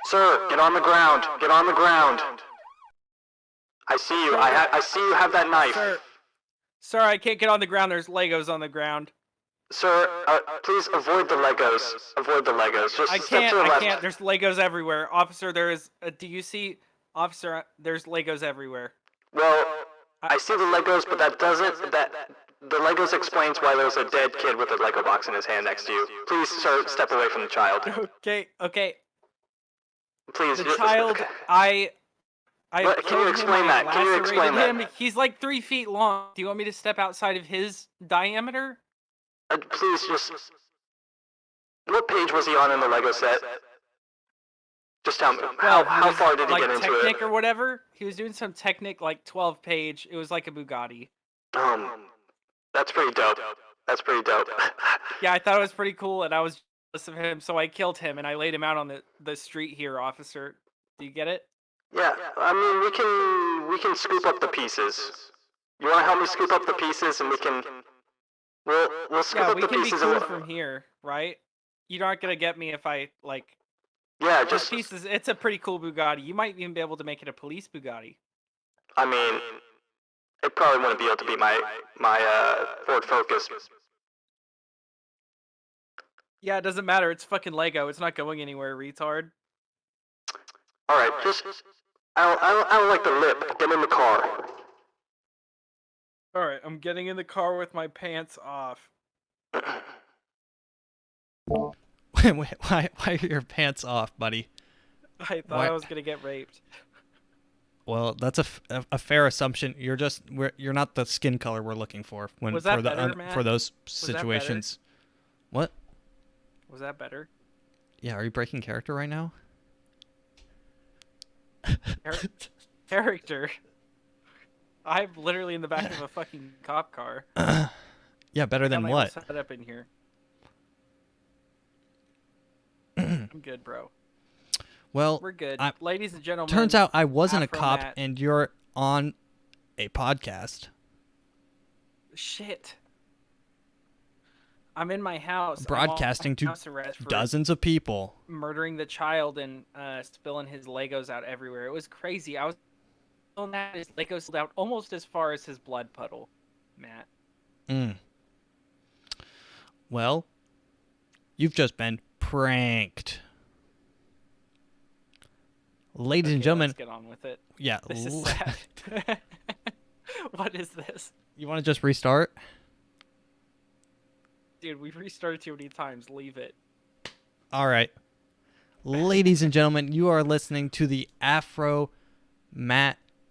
Sir, get on the ground. Get on the ground. I see you. I see you have that knife. Sir, I can't get on the ground. There's Legos on the ground. Sir, please avoid the Legos. Avoid the Legos. Just step to the left. I can't. There's Legos everywhere. Officer, there is... do you see... Officer, there's Legos everywhere. Well, I see the Legos, but that doesn't... The Legos explains why there's a dead kid with a Lego box in his hand next to you. Please, sir, step away from the child. Okay. Please. The child, okay. Can you explain that? Can you explain that? He's like 3 feet long. Do you want me to step outside of his diameter? Please, just... What page was he on in the Lego set? Just tell me. How far did he get into it? Technic or whatever? He was doing some Technic, like 12 page. It was like a Bugatti. That's pretty dope. That's pretty dope. Yeah, I thought it was pretty cool, and I was jealous of him, so I killed him, and I laid him out on the street here, officer. Do you get it? Yeah, I mean, we can scoop up the pieces. You want to help me scoop up the pieces, and we can... We'll scoop up the pieces. Yeah, we can be cool from here, right? You're not gonna get me if I, like... Yeah, just... Pieces, it's a pretty cool Bugatti. You might even be able to make it a police Bugatti. I mean... It probably wouldn't be able to be my Ford Focus. Yeah, it doesn't matter. It's fucking Lego. It's not going anywhere, retard. Alright, just... I don't like the lip. Get in the car. Alright, I'm getting in the car with my pants off. Wait, why are your pants off, buddy? I thought I was gonna get raped. Well, that's a fair assumption. You're not the skin color we're looking for for those situations. What? Was that better? Yeah, are you breaking character right now? Character? I'm literally in the back of a fucking cop car. Yeah, better than what? Set up in here. I'm good, bro. Well, we're good. Ladies and gentlemen. Turns out I wasn't a cop, AfroMattt. and you're on a podcast. Shit. I'm in my house. Broadcasting to dozens of people. Murdering the child and spilling his Legos out everywhere. It was crazy. I was spilling that his Legos spilled out almost as far as his blood puddle, Matt. Well, you've just been pranked. Ladies and gentlemen, let's get on with it. Yeah. This is sad. What is this? You want to just restart? Dude, we've restarted too many times. Leave it. All right. Ladies and gentlemen, you are listening to the AfroMattt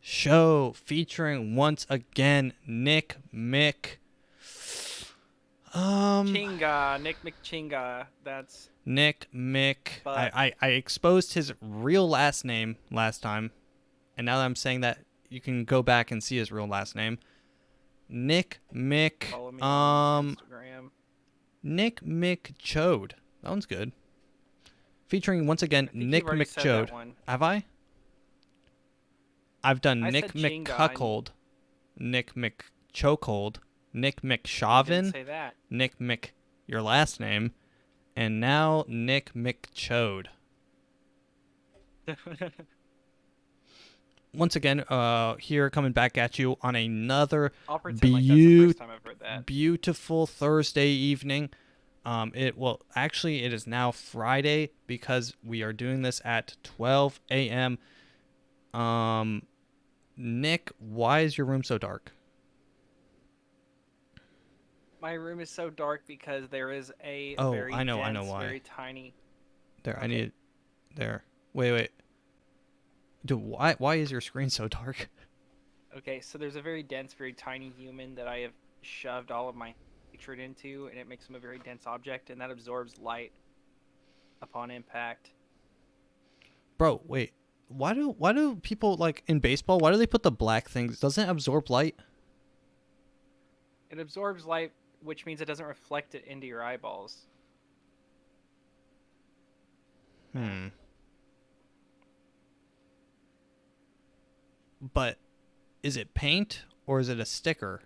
Show featuring once again Nick Mick. Chinga, Nick McChinga. That's Nick Mick. I exposed his real last name last time, and now that I'm saying that, you can go back and see his real last name. Nick Mick. Follow me on Instagram. Nick Mick Chode. That one's good. Featuring once again Nick Mick Chode. Have I? I've done Nick McCuckold, Nick McChokehold, Nick McShaven, Nick Mick, your last name, and now Nick McChode. Once again, here coming back at you on another beautiful Thursday evening. It is now Friday because we are doing this at 12 a.m. Nick, why is your room so dark? My room is so dark because there is a very I know dense, why. Very tiny. There, okay. I need there. Wait. Dude, why is your screen so dark? Okay, so there's a very dense, very tiny human that I have shoved all of my hatred into, and it makes him a very dense object, and that absorbs light upon impact. Bro, wait. Why do people, like, in baseball, why do they put the black things? Doesn't it absorb light? It absorbs light, which means it doesn't reflect it into your eyeballs. But is it paint or is it a sticker?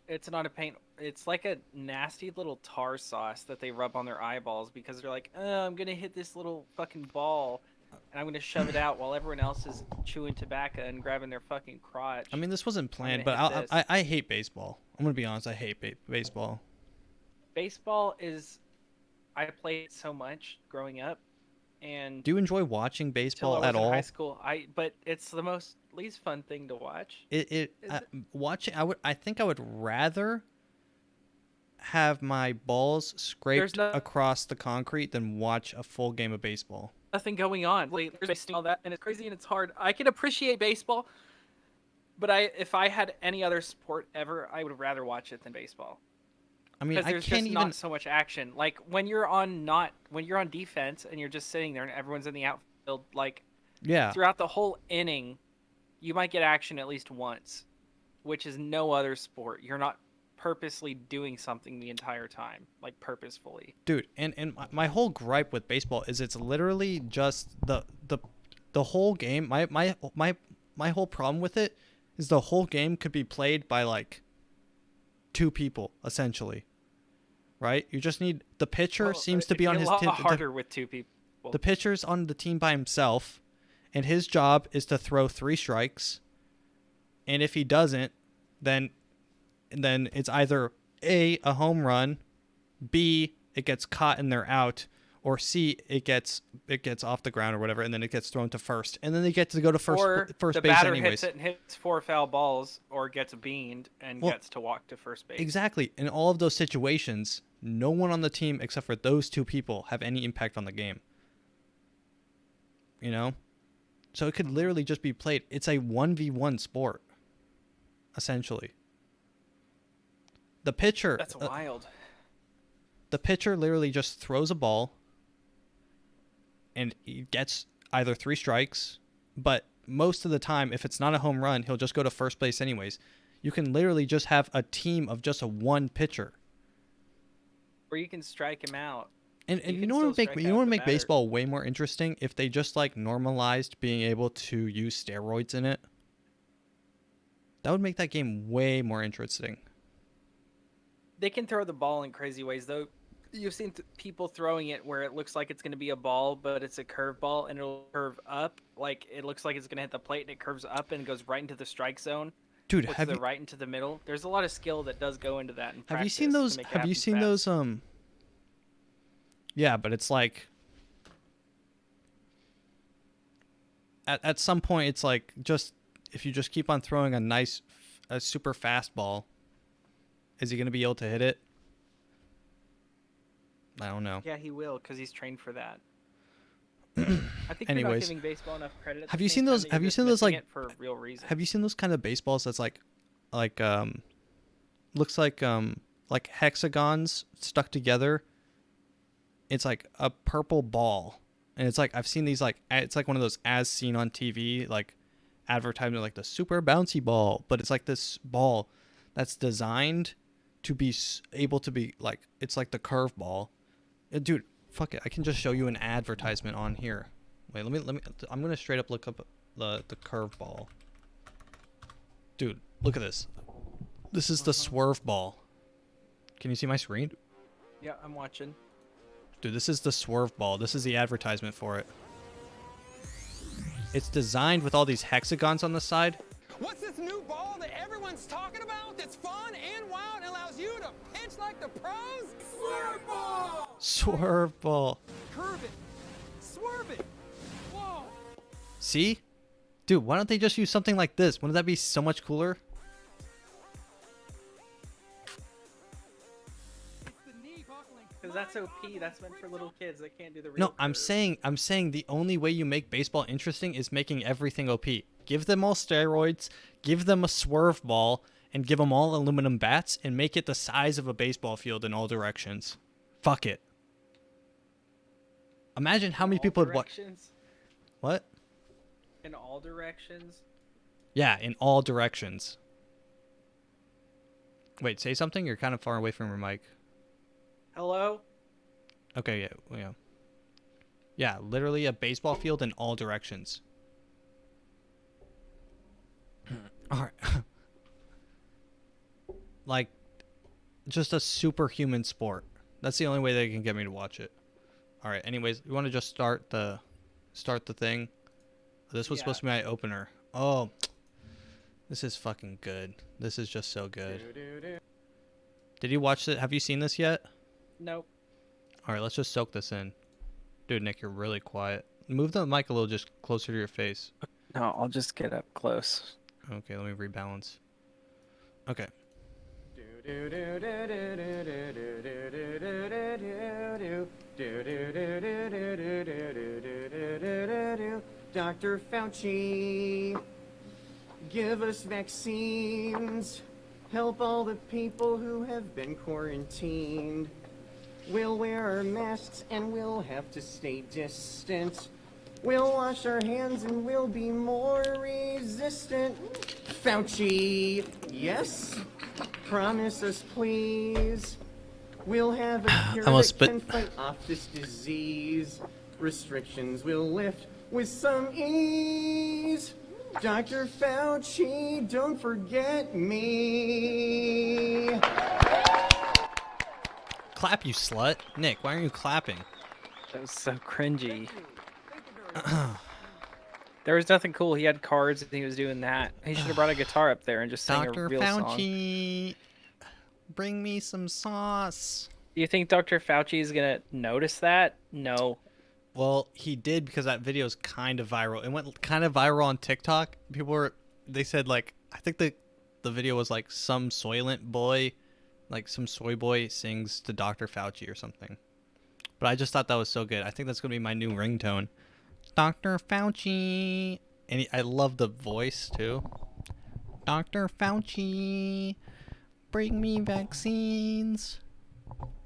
It's not a paint. It's like a nasty little tar sauce that they rub on their eyeballs because they're like, oh, I'm gonna hit this little fucking ball, and I'm gonna shove it out while everyone else is chewing tobacco and grabbing their fucking crotch. I mean, this wasn't I'm gonna planned, but hit this. I hate baseball. I'm gonna be honest. I hate baseball. Baseball is. I played so much growing up, and Do you enjoy watching till I baseball was at in all? high school, but it's the most least fun thing to watch. Is it? Watching. I think I would rather have my balls scraped No, across the concrete than watch a full game of baseball. nothing going on. Like, there's all that, and it's crazy and it's hard. I can appreciate baseball, but if I had any other sport ever, I would rather watch it than baseball. I mean, Because I there's can't just even. not so much action. Like when you're on defense and you're just sitting there and everyone's in the outfield, like Yeah, throughout the whole inning, you might get action at least once, which is no other sport. You're not purposely doing something the entire time, like purposefully. dude. And my whole gripe with baseball is it's literally just the whole game. My whole problem with it is the whole game could be played by like two people essentially, right? You just need the pitcher Well, seems to it'd be on a his lot team. harder with two people. The pitcher's on the team by himself, and his job is to throw 3 strikes. And if he doesn't, then it's either A, a home run, B, it gets caught and they're out, or C, it gets off the ground or whatever, and then it gets thrown to first, and then they get to go to Or first the base batter anyways. hits it and hits 4 foul balls, or gets beaned and Well, gets to walk to first base. Exactly. In all of those situations, no one on the team except for those 2 people have any impact on the game. You know? So it could literally just be played. It's a 1v1 sport, essentially. The pitcher. That's wild. The pitcher literally just throws a ball, and he gets either 3 strikes, but most of the time, if it's not a home run, he'll just go to first base anyways. You can literally just have a team of just a one pitcher. Or you can strike him out. And You you can know what still would make strike you know out what the would make batter. baseball way more interesting if they just like normalized being able to use steroids in it. That would make that game way more interesting. They can throw the ball in crazy ways, though. You've seen people throwing it where it looks like it's going to be a ball, but it's a curve ball, and it'll curve up. Like, it looks like it's going to hit the plate, and it curves up and goes right into the strike zone. Dude, Puts have it you right into the middle. There's a lot of skill that does go into that. In have you practice seen to those make it have you happen seen fast. those Yeah, but it's like at some point it's like just if you just keep on throwing a super fast ball, is he going to be able to hit it? I don't know. Yeah, he will, because he's trained for that. I think you're not Anyways, giving baseball enough credit. At have the you same seen time those that have you're you seen those dismissing like it for real reasons. have you seen those kind of baseballs that's like looks like hexagons stuck together? It's like a purple ball, and it's like I've seen these like it's like one of those as seen on TV like advertisement like the super bouncy ball, but it's like this ball that's designed to be able to be like it's like the curve ball. Dude, fuck it, I can just show you an advertisement on here. Wait, let me I'm gonna straight up look up the curve ball. Dude, look at this. This is the swerve ball. Can you see my screen? Yeah, I'm watching. Dude, this is the swerve ball. This is the advertisement for it. It's designed with all these hexagons on the side. What's this new ball that everyone's talking about that's fun and wild and allows you to pitch like the pros? Swerve ball! Swerve ball. Curve it. Swerve it. Whoa. See? Dude, why don't they just use something like this? Wouldn't that be so much cooler? Because that's OP. That's meant for little kids that can't do the real No, I'm curve. saying the only way you make baseball interesting is making everything OP. Give them all steroids, give them a swerve ball, and give them all aluminum bats, and make it the size of a baseball field in all directions. Fuck it. Imagine how many All people would watch. directions? What? In all directions? Yeah, in all directions. Wait, say something? You're kind of far away from your mic. Hello? Okay, yeah. Yeah, literally a baseball field in all directions. All right. like just a superhuman sport. That's the only way they can get me to watch it. All right. Anyways, you want to just start the thing? This was supposed to be my opener. Oh, this is fucking good. This is just so good. Did you watch it? Have you seen this yet? Nope. All right, let's just soak this in. Dude, Nick, you're really quiet. Move the mic a little just closer to your face. No, I'll just get up close. Okay, let me rebalance. Okay. Dr. Fauci, give us vaccines. Help all the people who have been quarantined. We'll wear our masks and we'll have to stay distant. We'll wash our hands and we'll be more resistant. Fauci, yes? Promise us, please. We'll have a cure that can fight off this disease. Restrictions will lift with some ease. Dr. Fauci, don't forget me. Clap, you slut. Nick, why aren't you clapping? That was so cringy. There was nothing cool. He had cards and he was doing that. He should have brought a guitar up there and just sang Dr. a real song. Fauci, bring me some sauce. Do you think Dr. Fauci is going to notice that? No. Well, he did because that video is kind of viral. It went kind of viral on TikTok. They said, like, I think the video was like some soylent boy, like some soy boy sings to Dr. Fauci or something. But I just thought that was so good. I think that's going to be my new ringtone. Dr. Fauci. And I love the voice too. Dr. Fauci, bring me vaccines.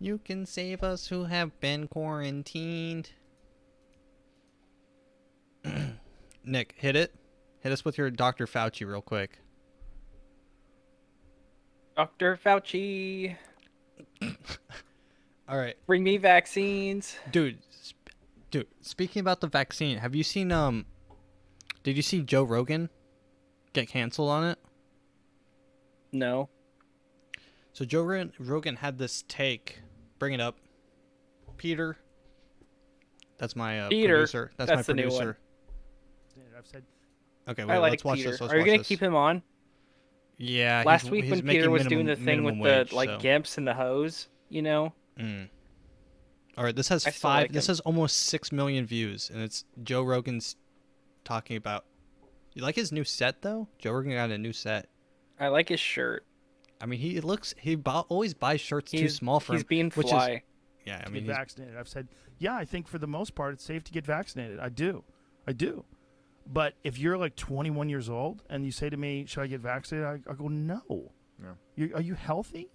You can save us who have been quarantined. Nick, hit it. Hit us with your Dr. Fauci real quick. Dr. Fauci, All right. bring me vaccines. Dude, speaking about the vaccine, have you seen did you see Joe Rogan get canceled on it? No. So Joe Rogan had this take. Bring it up. Peter. That's my Peter. producer. That's my the new producer. one. I've said, Okay, I wait, like let's watch Peter. this. Let's Are you watch going to this. keep him on? Yeah. Last week he's when making Peter was doing the thing with minimum the wage, like so. gimps and the hose, you know? All right, this has I still like this him. has almost 6 million views, and it's Joe Rogan's talking about. You like his new set though? Joe Rogan got a new set. I like his shirt. I mean, he always buys shirts too small for He's him. being which fly. Is, yeah, I mean, get vaccinated. I've said, yeah, I think for the most part it's safe to get vaccinated. I do. But if you're like 21 years old and you say to me, should I get vaccinated? I go, no. Are you healthy?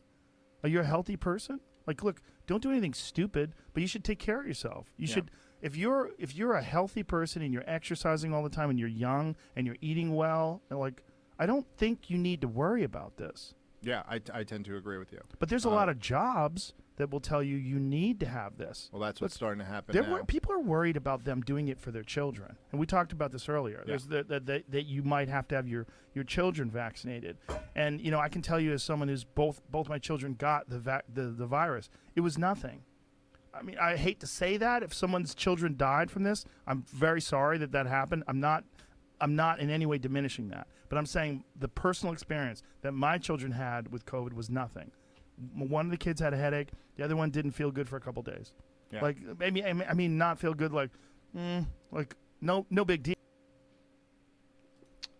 Are you a healthy person? Like, look, don't do anything stupid, but you should take care of yourself. You should, if you're a healthy person and you're exercising all the time and you're young and you're eating well, and like, I don't think you need to worry about this. Yeah, I tend to agree with you. But there's a lot of jobs that will tell you need to have this. Well, that's what's starting to happen now. People are worried about them doing it for their children, and we talked about this earlier. Yeah. There's that you might have to have your children vaccinated, and you know I can tell you as someone who's both my children got the virus, it was nothing. I mean, I hate to say that if someone's children died from this, I'm very sorry that happened. I'm not in any way diminishing that, but I'm saying the personal experience that my children had with COVID was nothing. One of the kids had a headache. The other one didn't feel good for a couple days. Yeah. Like maybe I mean not feel good. Like no big deal.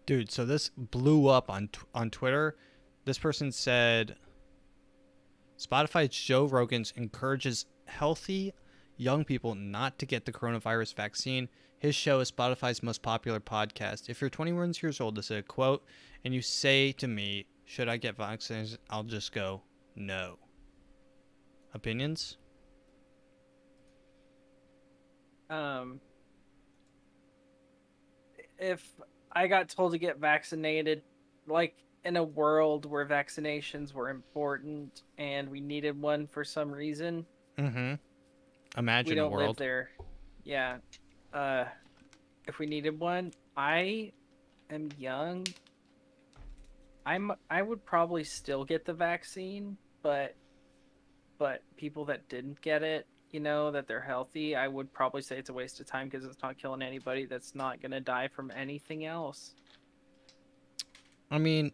dude. So this blew up on Twitter. This person said, Spotify's Joe Rogan encourages healthy young people not to get the coronavirus vaccine. His show is Spotify's most popular podcast. If you're 21 years old, this is a quote, and you say to me, should I get vaccinated? I'll just go, no. Opinions? If I got told to get vaccinated, like in a world where vaccinations were important and we needed one for some reason, Mm-hmm. we Imagine a don't live world. there. Yeah. If we needed one, I am young I would probably still get the vaccine, but people that didn't get it, that they're healthy, I would probably say it's a waste of time because it's not killing anybody that's not gonna die from anything else. I mean,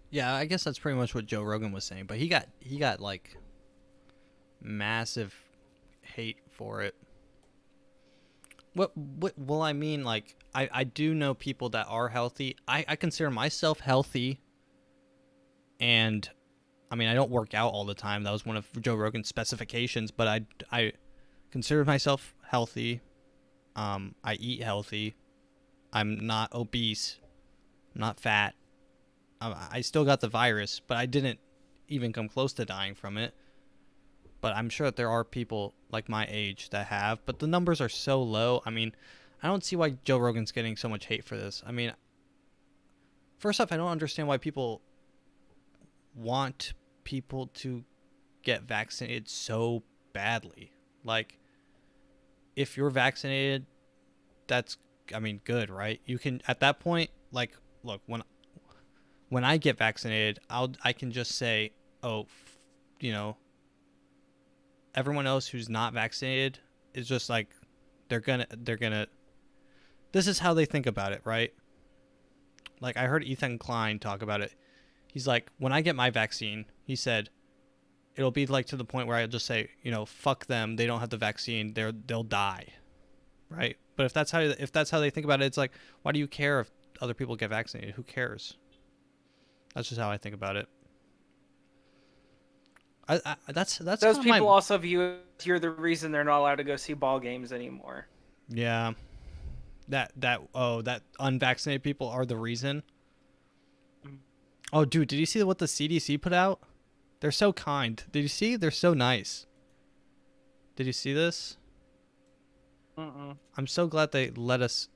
yeah, I guess that's pretty much what Joe Rogan was saying, but he got like massive hate for it. What well, I mean, like I do know people that are healthy. I consider myself healthy, and I mean, I don't work out all the time. That was one of Joe Rogan's specifications, but I consider myself healthy. I eat healthy. I'm not obese. I'm not fat. I still got the virus, but I didn't even come close to dying from it. But I'm sure that there are people like my age that have, but the numbers are so low. I mean, I don't see why Joe Rogan's getting so much hate for this. I mean, first off, I don't understand why people want people to get vaccinated so badly. Like, if you're vaccinated, that's, I mean, good, right? You can, at that point, like, look, when I get vaccinated, I can just say, oh, everyone else who's not vaccinated is just like, they're gonna, this is how they think about it, right? Like, I heard Ethan Klein talk about it. He's like, when I get my vaccine, he said, it'll be like to the point where I'll just say, fuck them. They don't have the vaccine. They'll die. Right. But if that's how they think about it, it's like, why do you care if other people get vaccinated? Who cares? That's just how I think about it. That's Those people also view you're the reason they're not allowed to go see ball games anymore. Yeah. That unvaccinated people are the reason. Oh, dude, did you see what the CDC put out? They're so kind. Did you see? They're so nice. Did you see this? I'm so glad they let us.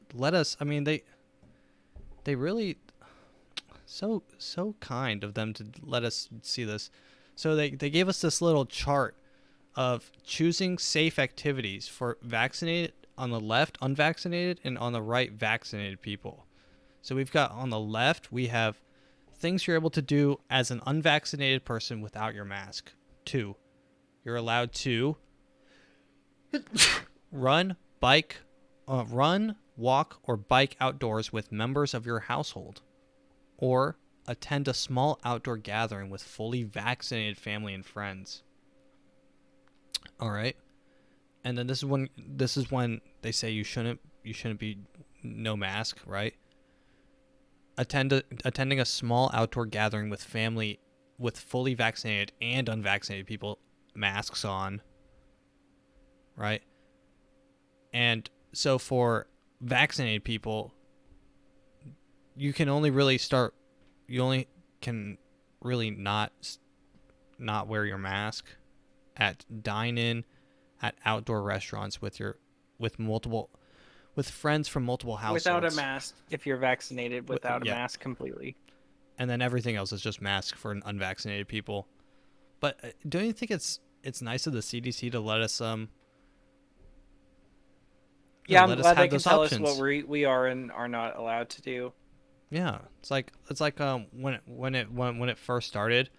I mean, they really so kind of them to let us see this. So they gave us this little chart of choosing safe activities for vaccinated on the left, unvaccinated, and on the right, vaccinated people. So we've got on the left, we have things you're able to do as an unvaccinated person without your mask. 2, you're allowed to run, walk, or bike outdoors with members of your household, or attend a small outdoor gathering with fully vaccinated family and friends. All right. And then this is when they say you shouldn't be no mask, right? Attending a small outdoor gathering with family with fully vaccinated and unvaccinated people, masks on, right? And so for vaccinated people, you only can really not wear your mask at dine-in, at outdoor restaurants with friends from multiple households. Without a mask, if you're vaccinated, without a mask completely. And then everything else is just masks for unvaccinated people. But don't you think it's nice of the CDC to let us yeah, let I'm us glad have they can those tell options. us what we are and are not allowed to do. Yeah, it's like when it first started,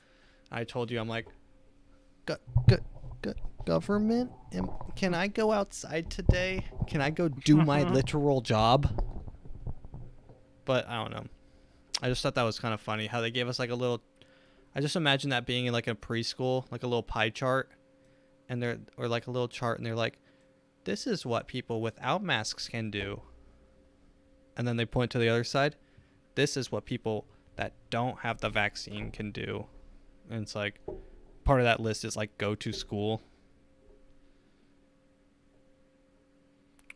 I told you, I'm like, government, can I go outside today? Can I go do my literal job? But I don't know. I just thought that was kind of funny how they gave us like a little. I just imagine that being in like a preschool, like a little pie chart, or like a little chart, and they're like, this is what people without masks can do. And then they point to the other side. This is what people that don't have the vaccine can do. And it's like, part of that list is like go to school.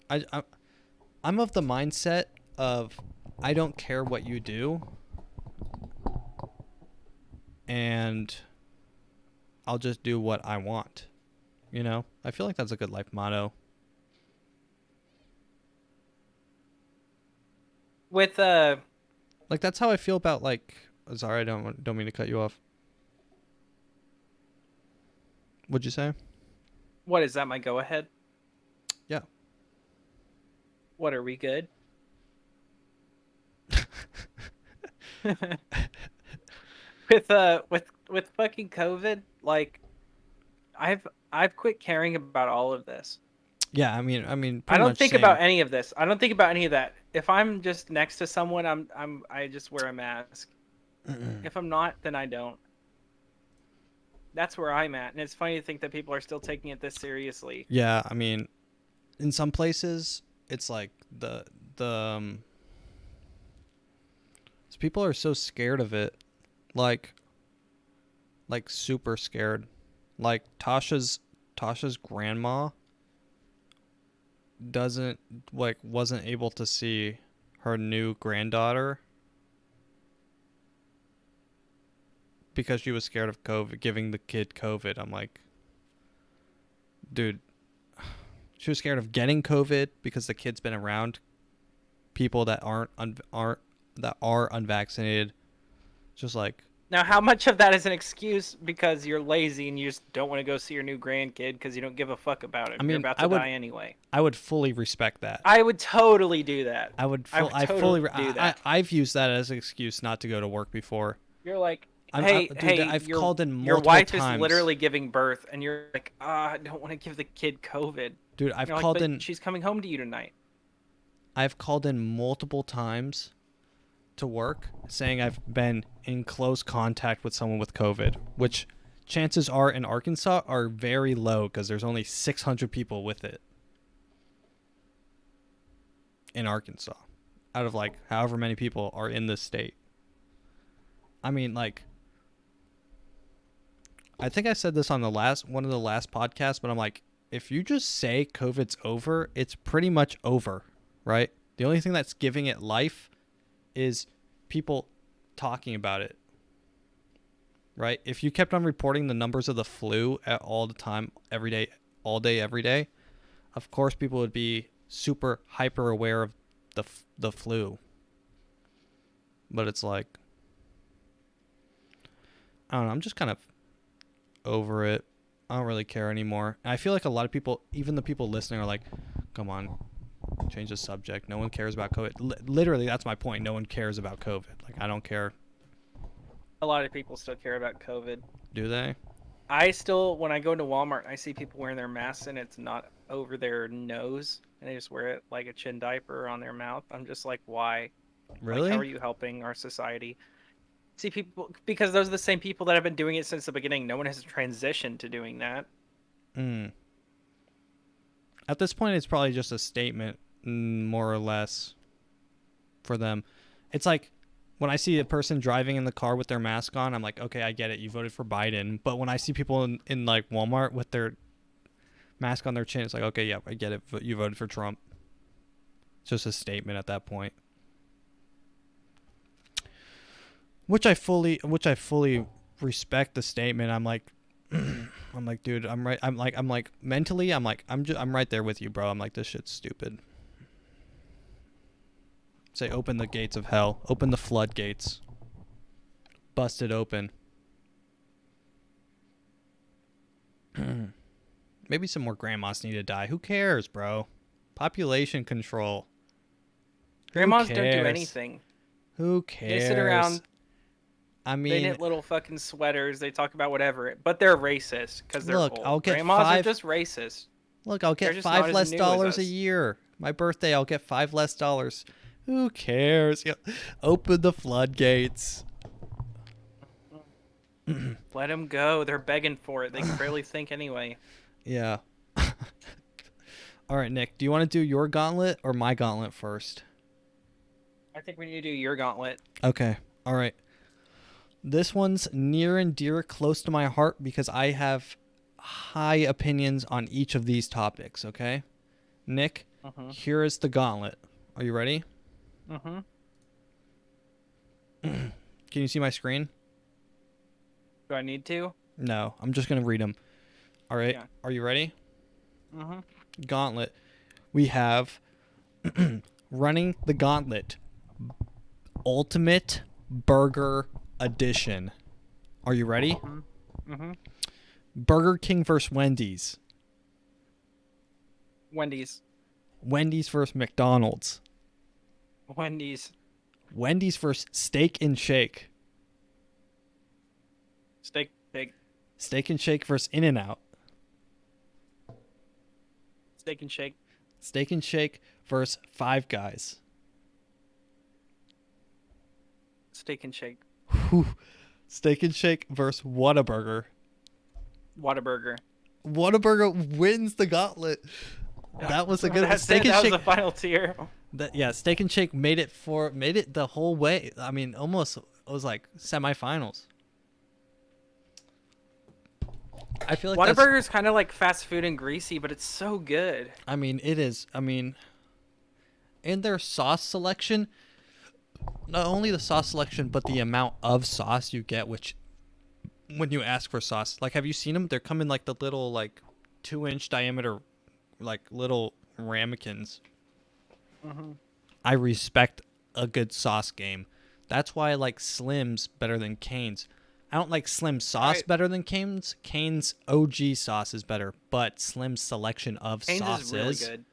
I'm of the mindset of I don't care what you do, and I'll just do what I want. I feel like that's a good life motto. With like that's how I feel about like. Sorry, I don't mean to cut you off. What'd you say? what is that? My go ahead. Yeah. What, are we good? With fucking COVID, like I've quit caring about all of this. Yeah, I mean, I pretty don't much think same. about any of this. I don't think about any of that. If I'm just next to someone, I just wear a mask. If I'm not, then I don't. That's where I'm at, and it's funny to think that people are still taking it this seriously. Yeah, I mean, in some places, it's like so people are so scared of it, like super scared. Like Tasha's grandma wasn't able to see her new granddaughter because she was scared of COVID, giving the kid COVID. I'm like, dude, she was scared of getting COVID because the kid's been around people that are unvaccinated. Just like, Now, how much of that is an excuse because you're lazy and you just don't want to go see your new grandkid because you don't give a fuck about it? I mean, you're about to die anyway. I would fully respect that. I would totally do that. I would totally do that. I've used that as an excuse not to go to work before. You're like, Dude, hey, I've your, called in your multiple wife times. is literally giving birth, and you're like, I don't want to give the kid COVID. Dude, I've You're like, called "But in. She's coming home to you tonight. I've called in multiple times to work saying I've been in close contact with someone with COVID, which chances are in Arkansas are very low because there's only 600 people with it in Arkansas out of like however many people are in this state. I mean, like, I think I said this on one of the last podcasts, but I'm like, if you just say COVID's over, it's pretty much over, right? The only thing that's giving it life is people talking about it, right? If you kept on reporting the numbers of the flu all the time, every day, all day, every day, of course people would be super hyper aware of the flu. But it's like, I don't know, I'm just kind of over it. I don't really care anymore. And I feel like a lot of people, even the people listening, are like, come on, change the subject. No one cares about COVID. Literally, that's my point. No one cares about COVID. Like, I don't care. A lot of people still care about COVID. Do they? I still, when I go into Walmart, I see people wearing their masks and it's not over their nose, and they just wear it like a chin diaper on their mouth. I'm just like, why? Really? Like, how are you helping our society? See, people, because those are the same people that have been doing it since the beginning. No one has transitioned to doing that. At this point, it's probably just a statement, more or less, for them. It's like, when I see a person driving in the car with their mask on, I'm like, okay, I get it. You voted for Biden. But when I see people in like Walmart with their mask on their chin, it's like, okay, yeah, I get it. You voted for Trump. It's just a statement at that point. Which I fully respect the statement. I'm like, dude, I'm right. I'm like mentally, I'm right there with you, bro. I'm like, this shit's stupid. Say, open the gates of hell. Open the floodgates. Bust it open. Maybe some more grandmas need to die. Who cares, bro? Population control. Grandmas don't do anything. Who cares? They sit around. I mean, they knit little fucking sweaters. They talk about whatever, but they're racist because they're look, old. I'll get Grandmas are just racist. Look, I'll get They're just not $5 as less new as dollars a us. year. My birthday, I'll get $5 less. Who cares? Yeah. Open the floodgates. Let them go. They're begging for it. They can barely think anyway. Yeah. All right, Nick, do you want to do your gauntlet or my gauntlet first? I think we need to do your gauntlet. Okay. All right. This one's near and dear, close to my heart because I have high opinions on each of these topics, okay? Nick, here is the gauntlet. Are you ready? Mm-hmm. Can you see my screen? Do I need to? No, I'm just going to read them. All right. Yeah. Are you ready? Mm-hmm. Gauntlet. We have running the gauntlet. Ultimate Burger Edition. Are you ready? Mm-hmm. Burger King versus Wendy's. Wendy's. Wendy's versus McDonald's. Wendy's. Wendy's versus Steak and Shake. Steak, shake, Steak and Shake versus In-N-Out. steak and shake. Steak and Shake versus Five Guys. Steak and shake. Whew. Steak and Shake versus Whataburger. Whataburger. Whataburger wins the gauntlet. That was a good That's Steak it. and That Shake. was the final tier. Yeah, Steak and Shake made it the whole way. I mean, almost it was like semifinals. I feel like that's, Whataburger is kind of like fast food and greasy, but it's so good. I mean, it is. I mean, and their sauce selection, not only the sauce selection, but the amount of sauce you get, which when you ask for sauce, like, have you seen them? They're coming like the little, like, 2-inch diameter, like, little ramekins. I respect a good sauce game. That's why I like Slim's better than Cane's. I don't like Slim sauce better than Cane's. Cane's OG sauce is better, but Slim's selection of Cane's sauces. is really good.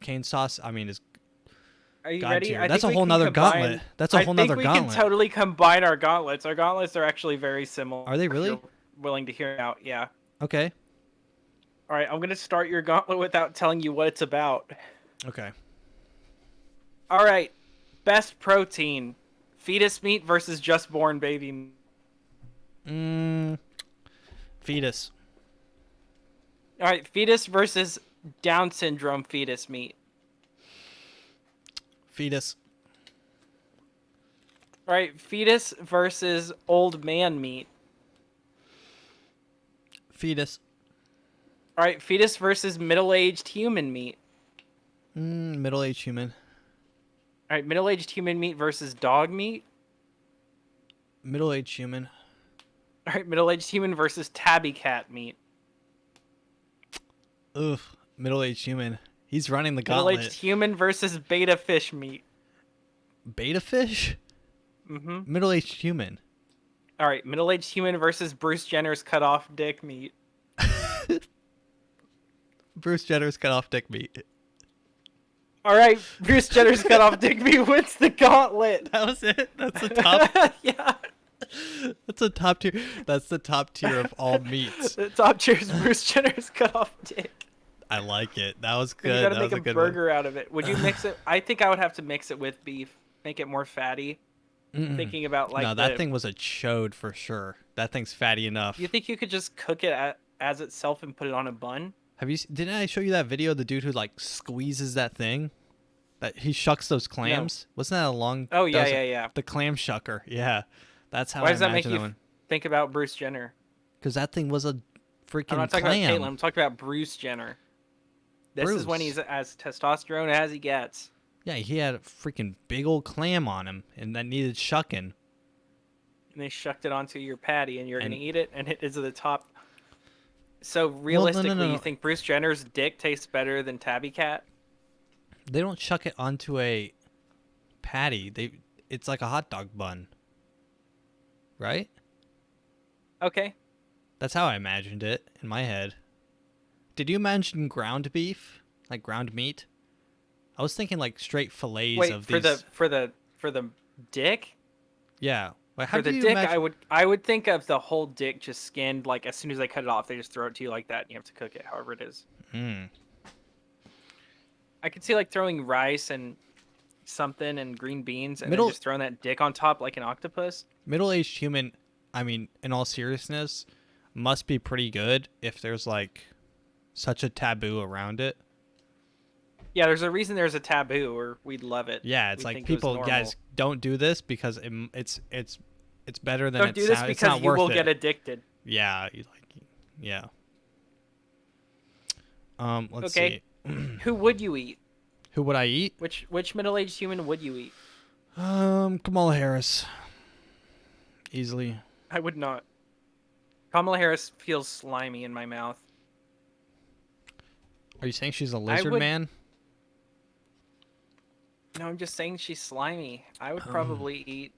Cane's sauce, I mean, is Are you God ready? tier. I That's think a we whole can nother combine- gauntlet. That's a whole nother I think we gauntlet. can totally combine our gauntlets. Our gauntlets are actually very similar. Are they if really? you're willing to hear out? Yeah. Okay. All right, I'm gonna start your gauntlet without telling you what it's about. Okay. All right, best protein: fetus meat versus just born baby meat. Fetus. All right, fetus versus Down syndrome fetus meat. Fetus. All right, fetus versus old man meat. Fetus. All right, fetus versus middle-aged human meat. Middle-aged human. All right, middle-aged human meat versus dog meat. Middle-aged human. All right, middle-aged human versus tabby cat meat. Ugh. Middle-aged human. He's running the Middle-aged gauntlet. human versus beta fish meat. Beta fish? Mm-hmm. Middle-aged human. All right, middle-aged human versus Bruce Jenner's cut-off dick meat. Bruce Jenner's cut off dick meat. All right, Bruce Jenner's cut-off dick meat wins the gauntlet. That was it. That's the top. Yeah. That's the top tier. That's the top tier of all meats. The top tier is Bruce Jenner's cut-off dick. I like it. That was And good. you gotta That make was a good burger out of it. Would you mix it? I think I would have to mix it with beef, make it more fatty. one. Thinking about like no, that thing was a chode for sure. That thing's fatty enough. You think you could just cook it as itself and put it on a bun? Didn't I show you that video of the dude who like squeezes that thing? That he shucks those clams? Wasn't that a long? Oh that yeah, was yeah. The clam shucker. Yeah, that's how Why I does that make imagine you that one. think about Bruce Jenner? Because that thing was a freaking I'm not talking clam. about Caitlyn. I'm talking about Bruce Jenner. This is when Bruce. he's as testosterone as he gets. Yeah, he had a freaking big old clam on him, and that needed shucking. And they shucked it onto your patty, and you're And- gonna eat it, and it is at the top. So realistically, you think Bruce Jenner's dick tastes better than Tabby Cat? They don't chuck it onto a patty. It's like a hot dog bun. Right? Okay. That's how I imagined it in my head. Did you imagine ground beef? Like ground meat? I was thinking like straight fillets Wait, of for these. the dick? Yeah. Wait, how For do the you dick, imagine... I would think of the whole dick just skinned. Like as soon as they cut it off, they just throw it to you like that, and you have to cook it, however it is. I could see like throwing rice and something and green beans, and then just throwing that dick on top like an octopus. Middle-aged human, I mean, in all seriousness, must be pretty good if there's like such a taboo around it. Yeah, there's a reason there's a taboo, or we'd love it. Yeah, it's We'd like think it was people, normal. guys, don't do this because it's better than Don't it do this sounds. It's because not you worth will it. get addicted. Yeah, yeah. Let's Okay. see. Who would you eat? Who would I eat? Which middle-aged human would you eat? Kamala Harris. Easily. I would not. Kamala Harris feels slimy in my mouth. Are you saying she's a lizard would- man? No, I'm just saying she's slimy. I would probably eat.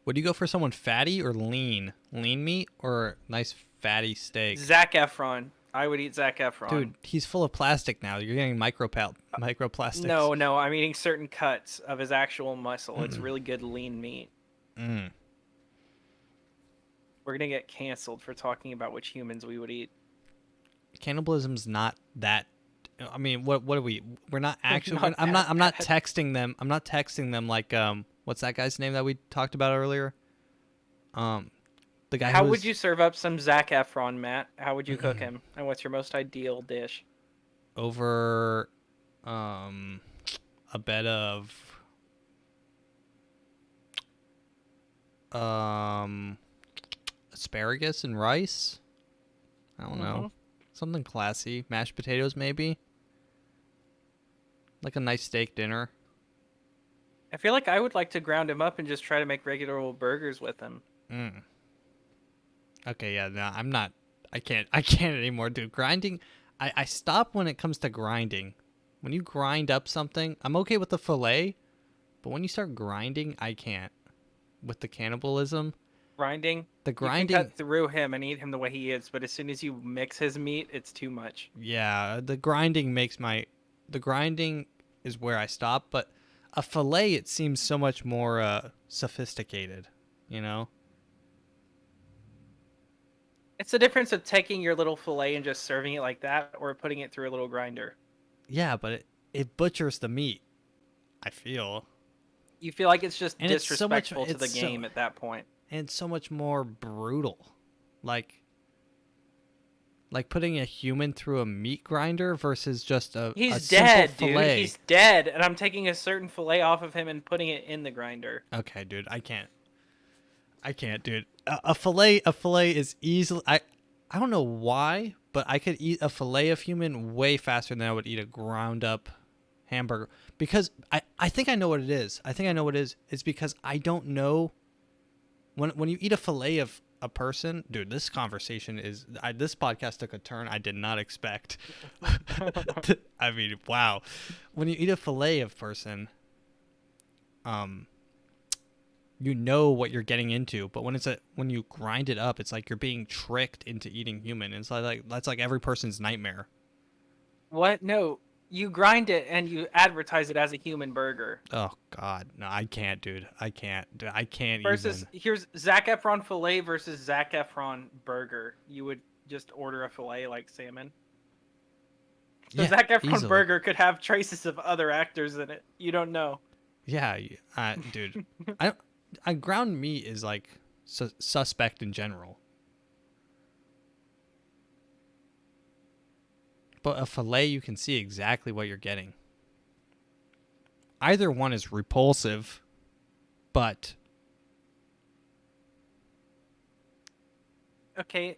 Would you go for someone fatty or lean? Lean meat or nice fatty steak? Zac Efron. I would eat Zac Efron. Dude, he's full of plastic now. You're getting microplastics. No, I'm eating certain cuts of his actual muscle. It's really good lean meat. Mm. We're gonna get canceled for talking about which humans we would eat. Cannibalism's not that. I mean, what are we? We're not actually. Not I'm that not bad. texting them. I'm not texting them like what's that guy's name that we talked about earlier? The guy. How who would was you serve up some Zac Efron, Matt? How would you cook him? And what's your most ideal dish? over a bed of asparagus and rice? I don't know. Something classy. Mashed potatoes maybe? Like a nice steak dinner. I feel like I would like to ground him up and just try to make regular old burgers with him. Mm. Okay, yeah, no, I'm not. I can't anymore, dude. Grinding, I stop when it comes to grinding. When you grind up something, I'm okay with the fillet, but when you start grinding, I can't. With the cannibalism, Grinding? the You can grinding, cut through him and eat him the way he is, but as soon as you mix his meat, it's too much. yeah, the grinding is where I stop. But a fillet, it seems so much more sophisticated, you know. It's the difference of taking your little fillet and just serving it like that, or putting it through a little grinder. Yeah, but it butchers the meat. I feel. You feel like it's just And it's so much- disrespectful to the it's so- game at that point. And it's so much more brutal. Like putting a human through a meat grinder versus just a He's simple dead, fillet. dude. He's dead, and I'm taking a certain fillet off of him and putting it in the grinder. Okay, dude, I can't, dude. A fillet is easily. I don't know why, but I could eat a fillet of human way faster than I would eat a ground up hamburger, because I think I know what it is. I think I know what it is. It's because I don't know when you eat a fillet of a person, dude. This conversation is this podcast took a turn I did not expect. I mean, wow. When you eat a fillet of person, you know what you're getting into, but when you grind it up, it's like you're being tricked into eating human. It's like that's like every person's nightmare. What? No, you grind it and you advertise it as a human burger. Oh God, no, I can't, dude. I can't. Dude, I can't Versus, even. here's Zac Efron filet versus Zac Efron burger. You would just order a filet like salmon. The Yeah, Zac Efron easily. burger could have traces of other actors in it. You don't know. Yeah, dude. I ground meat is like suspect in general. But a fillet, you can see exactly what you're getting. Either one is repulsive, but Okay,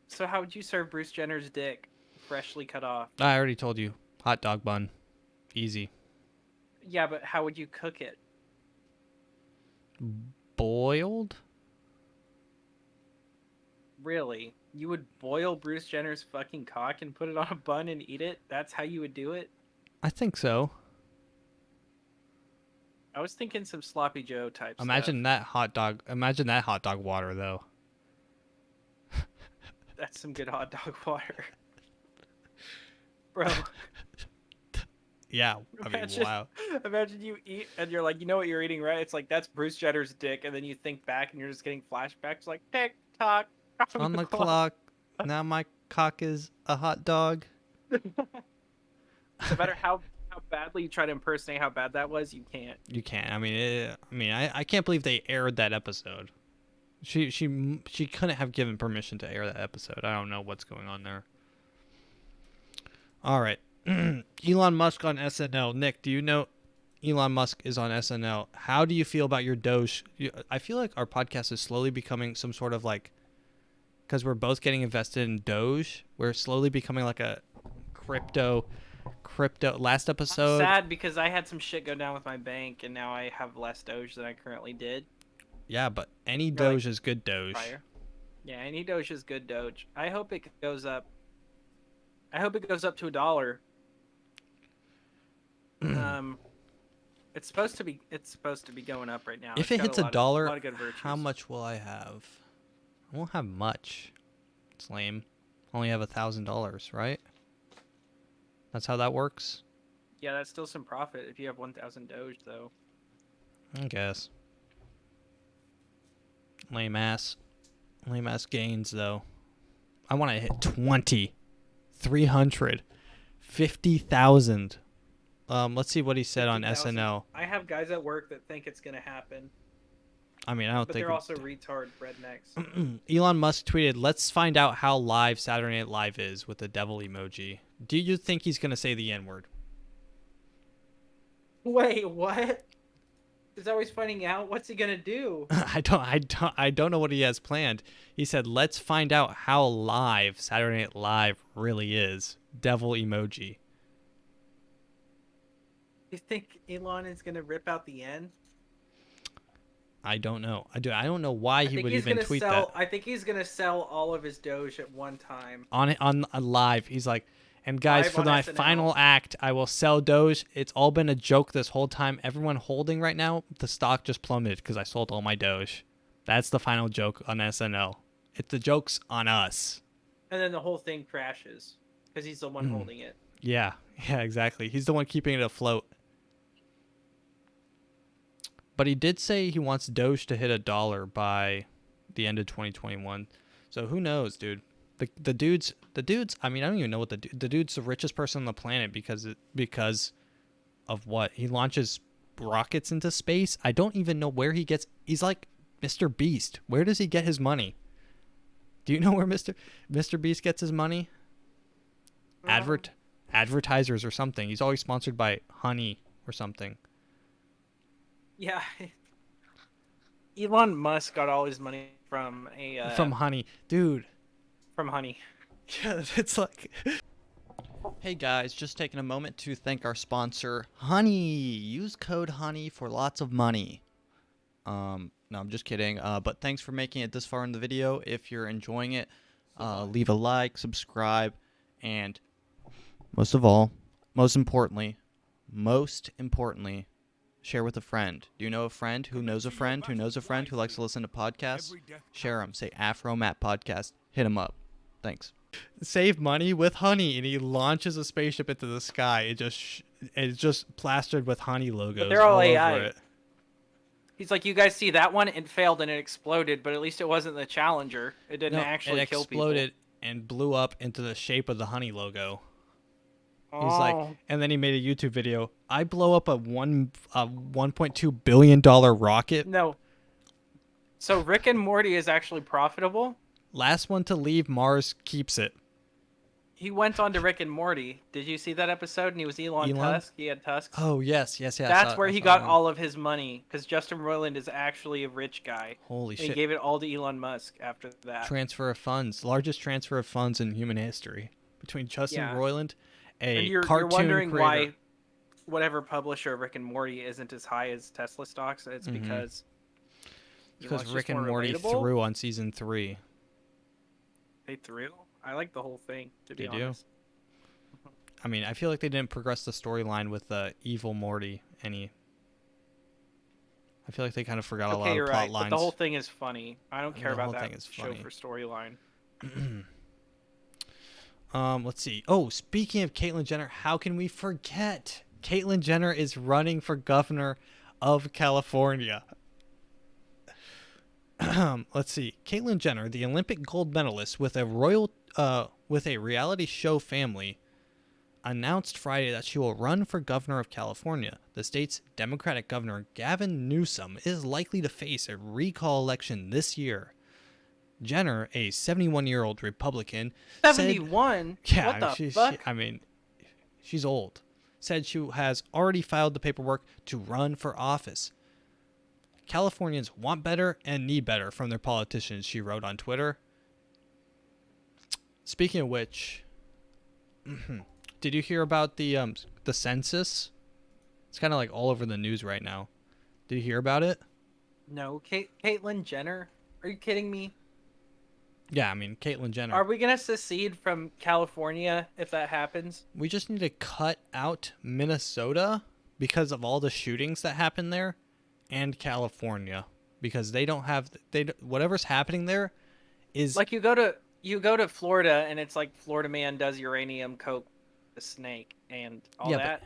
so how would you serve Bruce Jenner's dick, freshly cut off? I already told you. Hot dog bun. Easy. Yeah, but how would you cook it? Boiled? Really? You would boil Bruce Jenner's fucking cock and put it on a bun and eat it? That's how you would do it? I think so. I was thinking some sloppy Joe type Imagine that hot dog water though. stuff. That's some good hot dog water. Bro, Yeah, I mean, imagine, wow. imagine you eat and you're like, you know what you're eating, right? It's like, that's Bruce Jenner's dick, and then you think back and you're just getting flashbacks like, tick tock. On the clock. Now my cock is a hot dog. No matter how badly you try to impersonate how bad that was, you can't. You can't. I mean, I can't believe they aired that episode. She couldn't have given permission to air that episode. I don't know what's going on there. All right. Elon Musk on SNL. Nick, do you know Elon Musk is on SNL? How do you feel about your Doge? I feel like our podcast is slowly becoming some sort of like, because we're both getting invested in Doge, we're slowly becoming like a crypto. Last episode. I'm sad because I had some shit go down with my bank, and now I have less Doge than I currently did. Yeah, but any like Doge is good Doge. Prior. Yeah, any Doge is good Doge. I hope it goes up. I hope it goes up to $1. It's supposed to be. It's supposed to be going up right now. If It's it got hits lot of $1, good how virtues. much will I have? I won't have much. It's lame. only have $1,000, right? That's how that works? Yeah, that's still some profit if you have 1,000 Doge, though. I guess. Lame ass gains, though. I want to hit 20. 300. 50,000. Let's see what he said on 50,000. SNL. I have guys at work that think it's gonna happen, I mean, I don't but think they're also retard rednecks. Elon Musk tweeted, "Let's find out how live Saturday Night Live is," with the devil emoji. Do you think he's gonna say the N-word? Wait, what? Is that what he's finding out? What's he gonna do? I don't know what he has planned. He said, "Let's find out how live Saturday Night Live really is." Devil emoji. You think Elon is gonna rip out the N? I don't know. I don't know why he would even tweet that. I think he's gonna sell all of his Doge at one time. On live, he's like, "And guys, Live for on my SNL. final act, I will sell Doge. It's all been a joke this whole time. Everyone holding right now, the stock just plummeted because I sold all my Doge. That's the final joke on SNL. The joke's on us." And then the whole thing crashes because he's the one holding it. Yeah, exactly. He's the one keeping it afloat. But he did say he wants Doge to hit $1 by the end of 2021. So who knows, dude? The dude's. I mean, I don't even know what the dude's the richest person on the planet because of what he launches rockets into space. I don't even know where he gets. He's like Mr. Beast. Where does he get his money? Do you know where Mr. Beast gets his money? Advertisers or something. He's always sponsored by Honey or something. Yeah. Elon Musk got all his money from from Honey, dude. From Honey. Yeah, it's like. Hey guys, just taking a moment to thank our sponsor, Honey. Use code Honey for lots of money. No, I'm just kidding. But thanks for making it this far in the video. If you're enjoying it, leave a like, subscribe, and most importantly, share with a friend. Do you know a friend who knows a friend who knows a friend who likes to listen to podcasts? Share them. Say AfroMattt podcast. Hit him up. Thanks. Save money with Honey, and he launches a spaceship into the sky. It's just plastered with Honey logos. But they're all AI. over it. He's like, you guys see that one? It failed and it exploded, but at least it wasn't the Challenger. It didn't actually kill people. It exploded and blew up into the shape of the Honey logo. He's like, and then he made a YouTube video. I blow up a $1.2 billion rocket. No. So Rick and Morty is actually profitable? Last one to leave Mars keeps it. He went on to Rick and Morty. Did you see that episode? And he was Elon Tusk. He had tusks. Oh, yes. That's where he got all of his money, because Justin Roiland is actually a rich guy. Holy shit. He gave it all to Elon Musk after that. Transfer of funds. Largest transfer of funds in human history. Between Justin Roiland, you're wondering creator. why whatever publisher of Rick and Morty isn't as high as Tesla stocks. It's because Rick and Morty threw on season 3. They threw? I like the whole thing, to be honest. I mean, I feel like they didn't progress the storyline with evil Morty any. I feel like they kind of forgot a lot of plot lines. But the whole thing is funny. I don't care about that show for storyline. Let's see. Oh, speaking of Caitlyn Jenner, how can we forget? Caitlyn Jenner is running for governor of California. Let's see. Caitlyn Jenner, the Olympic gold medalist with a reality show family, announced Friday that she will run for governor of California. The state's Democratic governor Gavin Newsom is likely to face a recall election this year. Jenner, a 71-year-old Republican, 71? Yeah, what the fuck? I mean, she's old. Said she has already filed the paperwork to run for office. Californians want better and need better from their politicians, she wrote on Twitter. Speaking of which, did you hear about the census? It's kind of like all over the news right now. Did you hear about it? No, Caitlyn Jenner? Are you kidding me? Yeah, I mean, Caitlyn Jenner. Are we going to secede from California if that happens? We just need to cut out Minnesota because of all the shootings that happen there, and California because they don't have whatever's happening there is like you go you go to Florida and it's like Florida man does uranium coke, the snake, and all Yeah, that.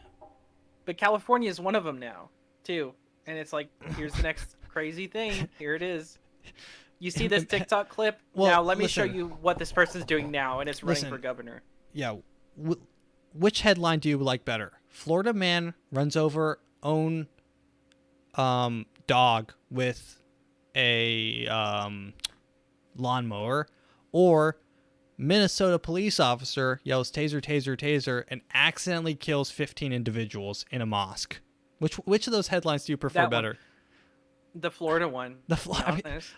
But California is one of them now, too. And it's like, here's the next crazy thing. Here it is. You see this TikTok clip? Well, now let me show listen. you what this person's doing now, and it's running Listen. for governor. Yeah. Which headline do you like better? Florida man runs over own dog with a lawnmower, or Minnesota police officer yells taser, taser, taser, and accidentally kills 15 individuals in a mosque? Which of those headlines do you prefer That one. better? The Florida one.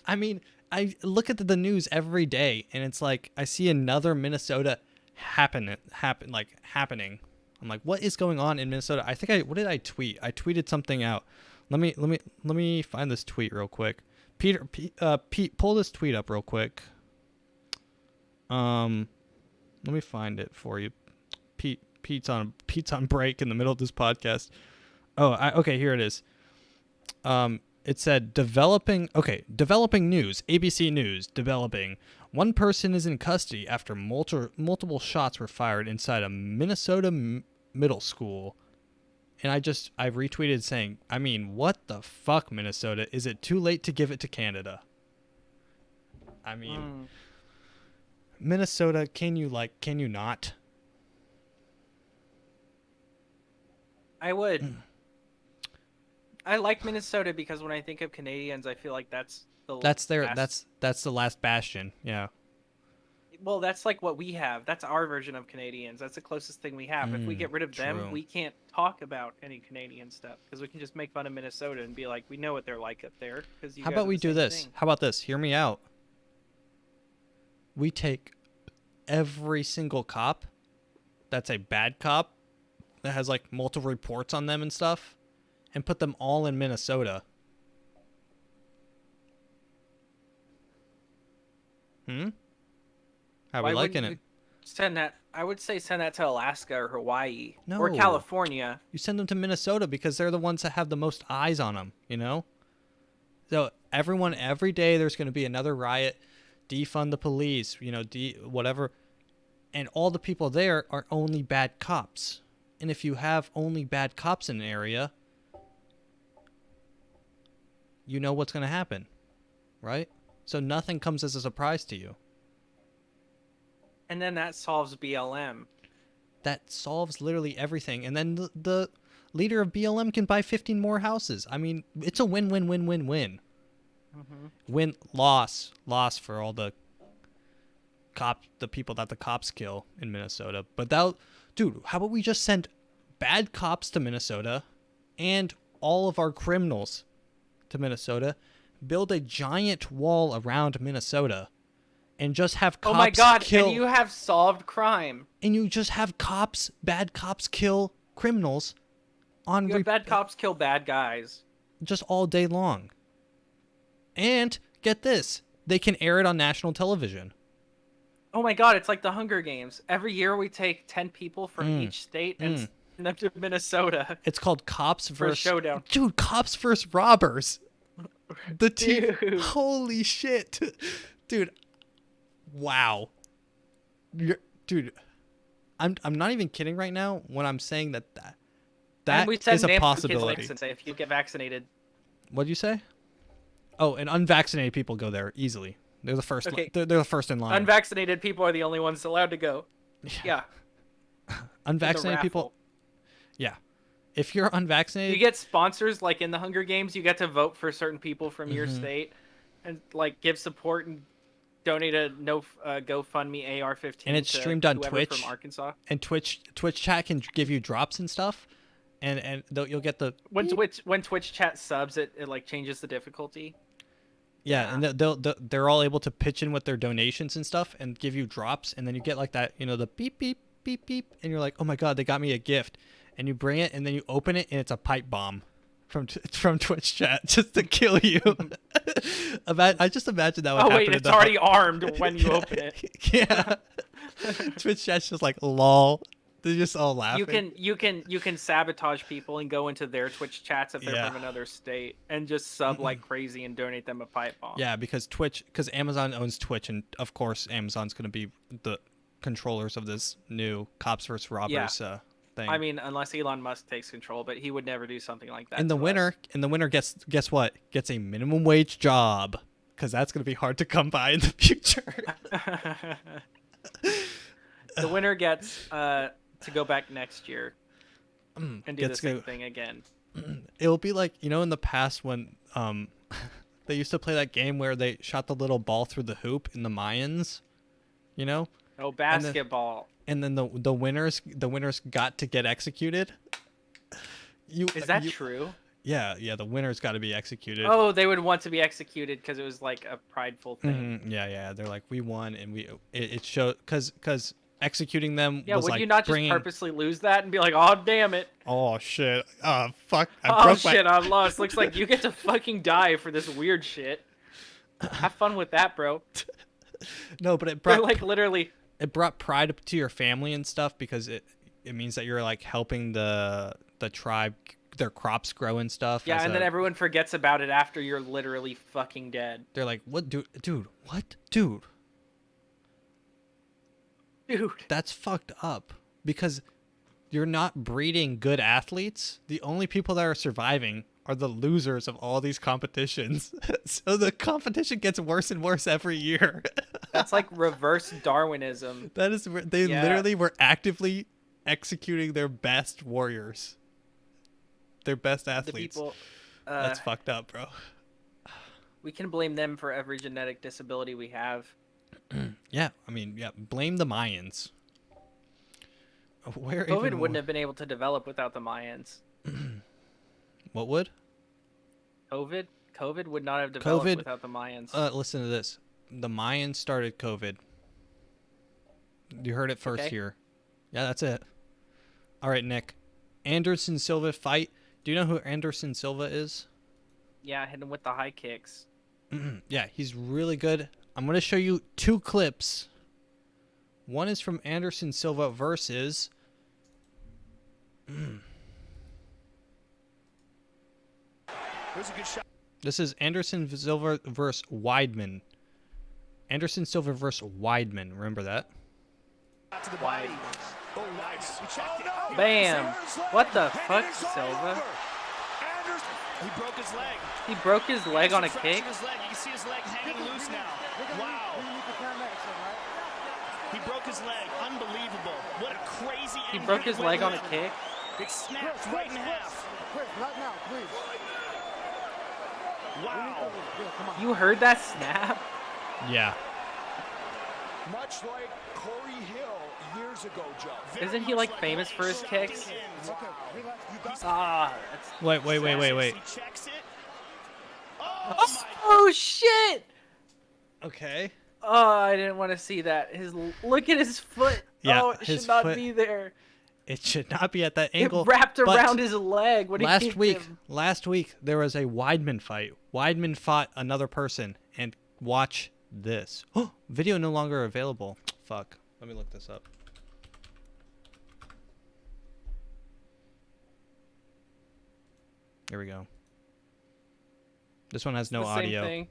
I mean, I look at the news every day, and it's like I see another Minnesota happening. I'm like, what is going on in Minnesota? What did I tweet? I tweeted something out. Let me find this tweet real quick. Pete, pull this tweet up real quick. Let me find it for you. Pete's on break in the middle of this podcast. Okay, here it is. It said developing news, ABC News, developing. One person is in custody after multiple shots were fired inside a Minnesota middle school. And I retweeted saying, I mean, what the fuck, Minnesota? Is it too late to give it to Canada? I mean, Minnesota, can you not? I would. I like Minnesota because when I think of Canadians, I feel like that's the That's the last bastion. Yeah. Well, that's like what we have. That's our version of Canadians. That's the closest thing we have. If we get rid of them, true. we can't talk about any Canadian stuff because we can just make fun of Minnesota and be like, we know what they're like up there. How about we do this? How about this? Hear me out. We take every single cop that's a bad cop that has like multiple reports on them and stuff, and put them all in Minnesota. How we liking it? Send that. I would say send that to Alaska or Hawaii No. or California. You send them to Minnesota because they're the ones that have the most eyes on them, you know? So every day there's going to be another riot, defund the police, whatever. And all the people there are only bad cops. And if you have only bad cops in an area, you know what's going to happen, right? So nothing comes as a surprise to you. And then that solves BLM. That solves literally everything. And then the leader of BLM can buy 15 more houses. I mean, it's a win-win-win-win-win. Win, loss for all the people that the cops kill in Minnesota. But dude, how about we just send bad cops to Minnesota and all of our criminals to Minnesota, build a giant wall around Minnesota, and just have cops Oh my God! kill. And you have solved crime. And you just have bad cops kill criminals on You have bad cops kill bad guys. just all day long. And get this, they can air it on national television. Oh my God! It's like the Hunger Games. Every year we take 10 people from each state and send them to Minnesota. It's called Cops For a versus showdown. Dude, Cops versus Robbers. The team. Dude. Holy shit. Dude. Wow. Dude, I'm not even kidding right now when I'm saying that And we send is a names to kids possibility. like and say, if you get vaccinated. What'd you say? Oh, and unvaccinated people go there easily. They're the first. Okay. They're the first in line. Unvaccinated people are the only ones allowed to go. Yeah. Unvaccinated raffle. people. Yeah. If you're unvaccinated, You get sponsors like in the Hunger Games. You get to vote for certain people from your state, and like give support and donate a GoFundMe AR-15. And it's to streamed on whoever Twitch. from Arkansas. and Twitch chat can give you drops and stuff, and you'll get the When Twitch chat subs, it like changes the difficulty. yeah, and they're all able to pitch in with their donations and stuff and give you drops, and then you get like that, the beep beep beep beep, and you're like, oh my God, they got me a gift, and you bring it, and then you open it, and it's a pipe bomb from Twitch chat just to kill you. I just imagine that would happen. Oh wait, it's already armed when you open it. Yeah. Twitch chat's just like lol. They're just all laughing. You can sabotage people and go into their Twitch chats if they're Yeah. from another state and just sub like crazy and donate them a pipe bomb. Yeah, because Amazon owns Twitch, and of course Amazon's going to be the controllers of this new cops versus robbers thing. I mean, unless Elon Musk takes control, but he would never do something like that. and the winner guess what? Gets a minimum wage job, because that's going to be hard to come by in the future. The winner gets to go back next year and do the same thing again. It'll be like, in the past when they used to play that game where they shot the little ball through the hoop in the Mayans, Oh, basketball. and then the winners got to get executed. Is that true? Yeah, the winners got to be executed. Oh, they would want to be executed because it was like a prideful thing. Yeah. They're like, we won, and it showed because executing them Yeah, was would like you not just purposely lose that and be like, oh, damn it. Oh, shit. Fuck. I lost. Looks like you get to fucking die for this weird shit. Have fun with that, bro. No, but They're like literally... It brought pride to your family and stuff, because it means that you're like helping the tribe, their crops grow and stuff. Yeah, and then everyone forgets about it after you're literally fucking dead. They're like, what, dude, what? Dude. That's fucked up, because you're not breeding good athletes. The only people that are surviving are the losers of all these competitions. So the competition gets worse and worse every year. That's like reverse Darwinism. That is, they literally were actively executing their best warriors, their best athletes. The people, that's fucked up, bro. We can blame them for every genetic disability we have. Yeah, blame the Mayans. COVID wouldn't have been able to develop without the Mayans. What would? COVID would not have developed without the Mayans. Listen to this. The Mayans started COVID. You heard it first here. Yeah, that's it. All right, Nick. Anderson Silva fight. Do you know who Anderson Silva is? Yeah, hit him with the high kicks. Yeah, he's really good. I'm going to show you 2 clips. One is from Anderson Silva versus... Here's a good shot. This is Anderson Silva versus Weidman. Anderson Silva versus Weidman. Remember that? To the body. Oh, nice. Bam! What the fuck, Silva? He broke his leg. He broke his leg on a kick? His leg. You can see his leg hanging loose now. Wow. He broke his leg. Unbelievable. What a crazy He broke his leg on a kick? It snapped right in half. Wow. You heard that snap? Yeah. Much like Corey Hill years ago, Joe. Isn't he like famous for his kicks? Ah, that's... Wait. He checks it. Oh shit! Okay. Oh, I didn't want to see that. Look at his foot. Yeah, oh, it his should not foot- be there. It should not be at that angle. It wrapped but around his leg when he kicked him. Last week there was a Weidman fight. Weidman fought another person, and watch this. Oh, video no longer available. Fuck. Let me look this up. Here we go. This one has no The same audio. thing.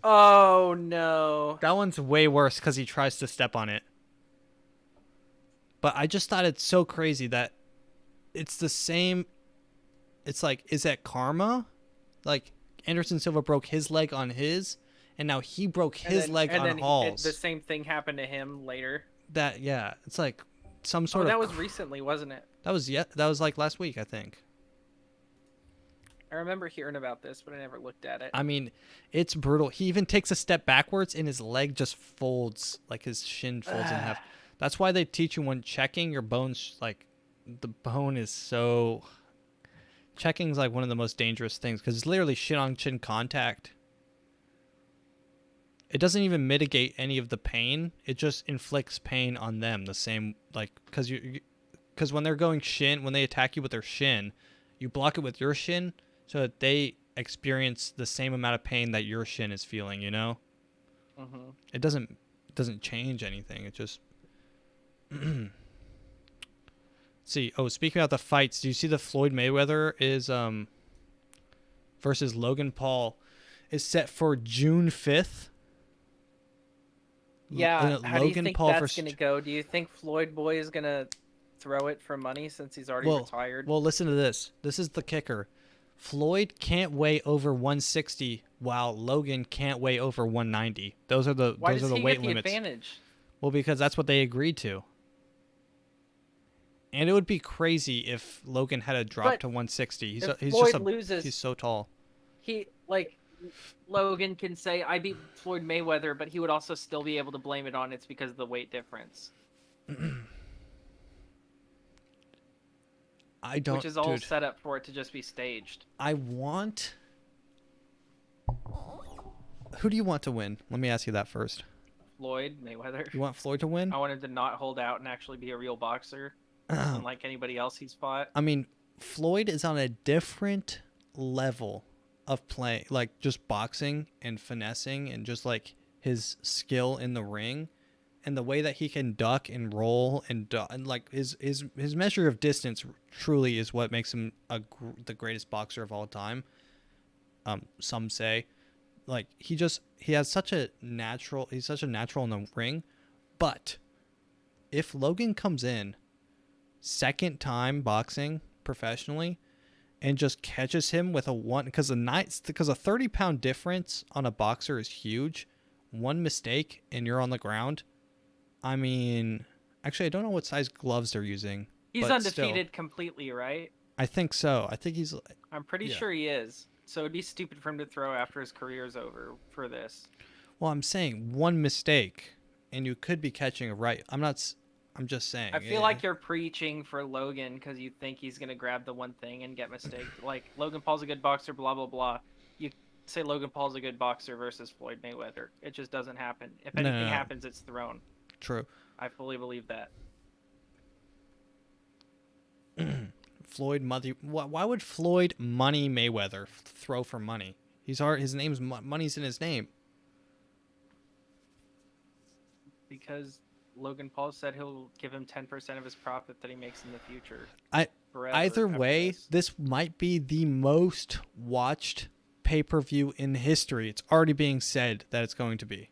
Oh no. That one's way worse because he tries to step on it. But I just thought it's so crazy that it's the same. It's like, is that karma? Like, Anderson Silva broke his leg on his, and now he broke his leg on Hall's. The same thing happened to him later. Yeah, it's like some sort of. That was recently, wasn't it? That was like last week, I think. I remember hearing about this, but I never looked at it. I mean, it's brutal. He even takes a step backwards, and his leg just folds, like his shin folds in half. That's why they teach you when checking your bones, like, the bone is so... Checking's like one of the most dangerous things, because it's literally shin-on-shin contact. It doesn't even mitigate any of the pain. It just inflicts pain on them the same, like, because when they're going shin, when they attack you with their shin, you block it with your shin so that they experience the same amount of pain that your shin is feeling, you know? Mm-hmm. It doesn't change anything. It just See, speaking about the fights, do you see the Floyd Mayweather is versus Logan Paul is set for June 5th? Yeah, how do you Logan think Paul that's versus gonna go? Do you think Floyd Boy is gonna throw it for money since he's already retired? Well, listen to this. This is the kicker. Floyd can't weigh over 160, while Logan can't weigh over 190. Those are the Why those does are the he weight get the limits. advantage? Well, because that's what they agreed to. And it would be crazy if Logan had a drop But to 160. He's if he's Floyd just a loses- he's so tall. Logan can say I beat Floyd Mayweather, but he would also still be able to blame it on it's because of the weight difference. I don't. Which is all dude, set up for it to just be staged. I want. Who do you want to win? Let me ask you that first. Floyd Mayweather. You want Floyd to win? I want him to not hold out and actually be a real boxer, unlike anybody else he's fought. I mean, Floyd is on a different level of play, like just boxing and finessing and just like his skill in the ring and the way that he can duck and roll and like his measure of distance truly is what makes him the greatest boxer of all time. Some say, like he's such a natural in the ring, but if Logan comes in second time boxing professionally and just catches him with because a 30-pound difference on a boxer is huge. One mistake and you're on the ground. I mean, actually, I don't know what size gloves they're using. He's but undefeated still, completely, right? I think so. I think he's. I'm pretty sure he is. So it'd be stupid for him to throw after his career's over for this. Well, I'm saying one mistake and you could be catching a right. I'm just saying. I feel like you're preaching for Logan because you think he's going to grab the one thing and get mistaked. Like, Logan Paul's a good boxer, blah, blah, blah. You say Logan Paul's a good boxer versus Floyd Mayweather. It just doesn't happen. If anything happens, it's thrown. True. I fully believe that. Floyd why would Floyd Money Mayweather throw for money? His name's money's in his name. Because Logan Paul said he'll give him 10% of his profit that he makes in the future. Either way, this might be the most watched pay-per-view in history. It's already being said that it's going to be.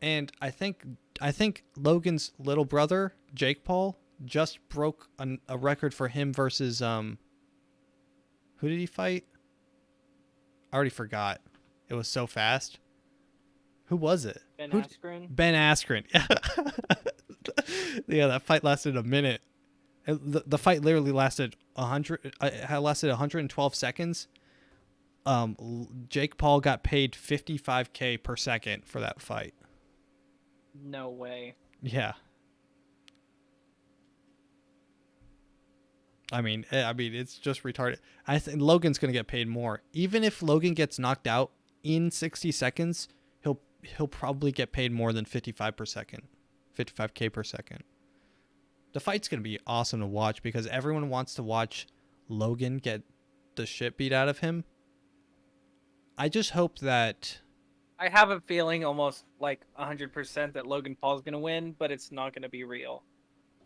And I think Logan's little brother, Jake Paul, just broke a record for him versus who did he fight? I already forgot. It was so fast. Who was it? Ben Askren? Ben Askren. Yeah, that fight lasted a minute. The fight literally lasted 112 seconds. Jake Paul got paid $55K per second for that fight. No way. Yeah. I mean, it's just retarded. I think Logan's gonna get paid more. Even if Logan gets knocked out in 60 seconds, he'll probably get paid more than 55K per second. The fight's gonna be awesome to watch because everyone wants to watch Logan get the shit beat out of him. I just hope that. I have a feeling almost like 100% that Logan Paul's gonna win, but it's not gonna be real.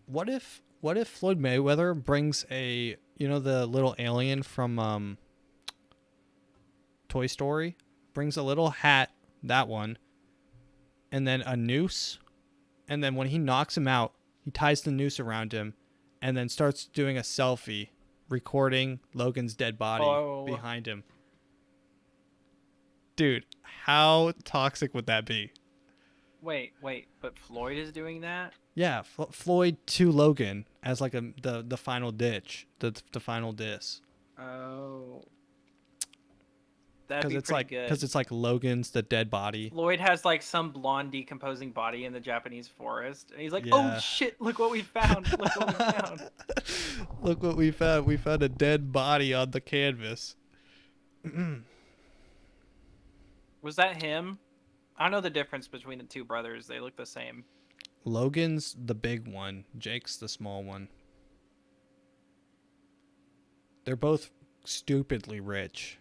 What if Floyd Mayweather brings the little alien from Toy Story, brings a little hat, that one, and then a noose, and then when he knocks him out, he ties the noose around him, and then starts doing a selfie, recording Logan's dead body behind him. Dude, how toxic would that be? Wait, but Floyd is doing that? Yeah, Floyd to Logan as like the final ditch, the final diss. Oh, that'd be it's pretty like good. because it's like Logan's the dead body. Floyd has like some blonde decomposing body in the Japanese forest, and he's like, Yeah. "Oh shit! Look what we found! Look what we found!" Look what we found! We found a dead body on the canvas. Was that him? I don't know the difference between the two brothers. They look the same. Logan's the big one. Jake's the small one. They're both stupidly rich.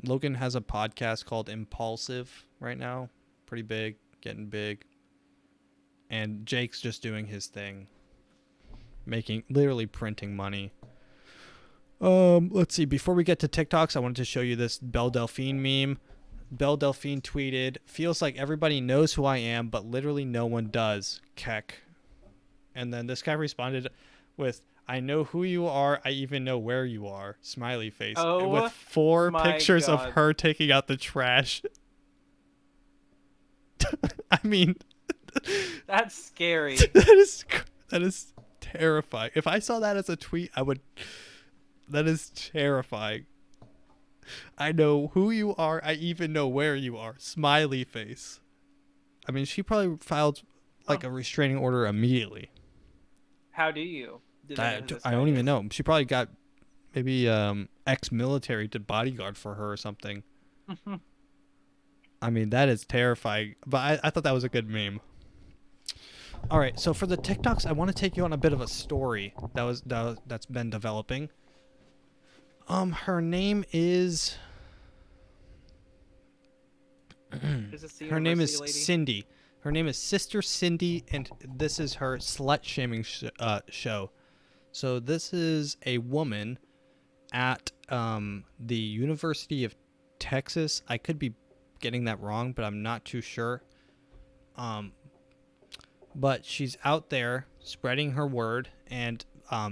Logan has a podcast called Impulsive right now. Pretty big. getting big. And Jake's just doing his thing, literally printing money. Let's see. Before we get to TikToks, I wanted to show you this Belle Delphine meme. Belle Delphine tweeted, "Feels like everybody knows who I am, but literally no one does. Keck." And then this guy responded with, "I know who you are. I even know where you are." Smiley face. Oh, with 4 my pictures God. of her taking out the trash. I mean, That's scary. that is terrifying. If I saw that as a tweet, I would. That is terrifying. I know who you are. I even know where you are. Smiley face. I mean, she probably filed like a restraining order immediately. How do you? I don't even know. She probably got maybe ex-military to bodyguard for her or something. I mean, that is terrifying. But I thought that was a good meme. All right, so for the TikToks, I want to take you on a bit of a story that's been developing. Her name is. Her name is Cindy. Her name is Sister Cindy, and this is her slut shaming show. So this is a woman at the University of Texas. I could be getting that wrong, but I'm not too sure. But she's out there spreading her word, and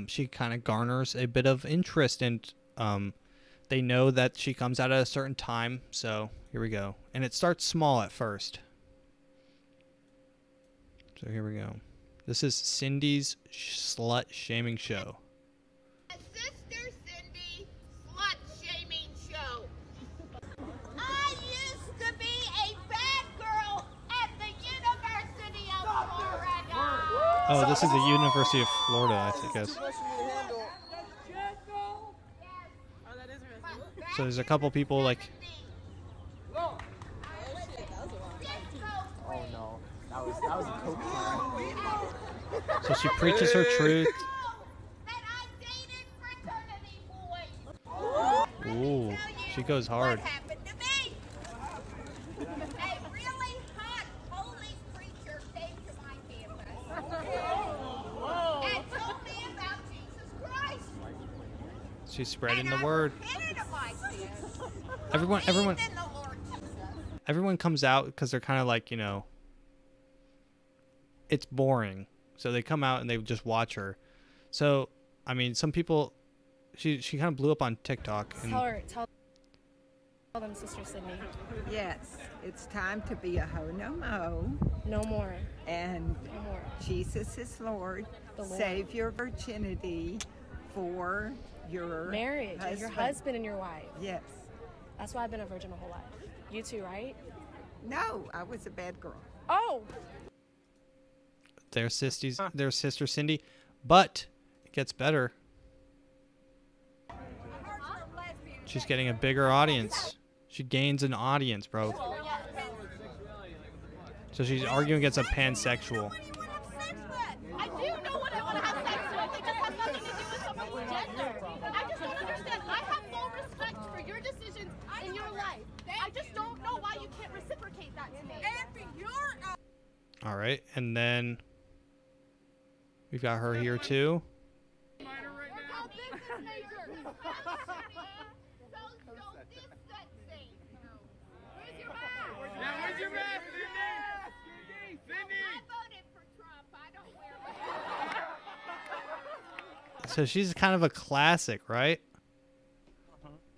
she kind of garners a bit of interest, and they know that she comes out at a certain time. So here we go. And it starts small at first. So here we go. This is Cindy's slut shaming show. Sister Cindy slut shaming show. I used to be a bad girl at the University of Florida. Oh, this is the University of Florida, I guess. So there's a couple people like. Oh no, that was a coke. So she preaches her truth. Ooh, she goes hard. What happened to me? A really hot holy preacher came to my campus and told me about Jesus Christ. She's spreading And the I word. repented of my sins. Everyone Believed in the Lord Jesus. everyone comes out because they're kind of like, it's boring. So they come out and they just watch her. So, I mean, some people, she kind of blew up on TikTok. And Tell them, Sister Sydney. Yes, it's time to be a ho no mo. No more. And No more. Jesus is Lord. The Lord. Save your virginity for your Marriage, husband. your husband and your wife. Yes. That's why I've been a virgin my whole life. You too, right? No, I was a bad girl. Oh! their sister Cindy. But it gets better. She's getting a bigger audience. She gains an audience, bro. So she's arguing against a pansexual. I do know what I want to have sex with. It just has nothing to do with someone's gender. I just don't understand. I have full respect for your decisions in your life. I just don't know why you can't reciprocate that to me. All right, and then we've got her here too. We're called business majors. Social distancing. Where's your mask? Where's your mask, Cindy? I voted for Trump. I don't wear it. So she's kind of a classic, right?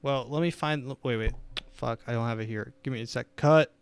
Well, let me find. Wait. Fuck, I don't have it here. Give me a sec. Cut.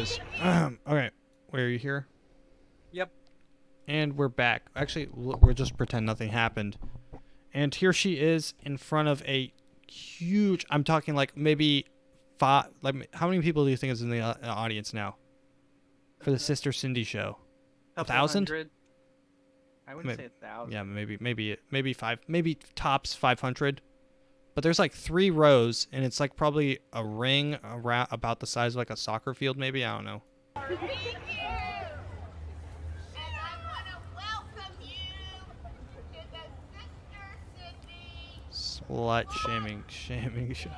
is. Okay, wait, are you here? Yep. And we're back. Actually, we'll just pretend nothing happened. And here she is in front of a huge. I'm talking like maybe 5. Like, how many people do you think is in the audience now for the Sister Cindy show? 1,000? I wouldn't say 1,000. Yeah, maybe 5, maybe tops 500. But there's like 3 rows, and it's like probably a ring around about the size of like a soccer field, maybe. I don't know. Slut shaming show.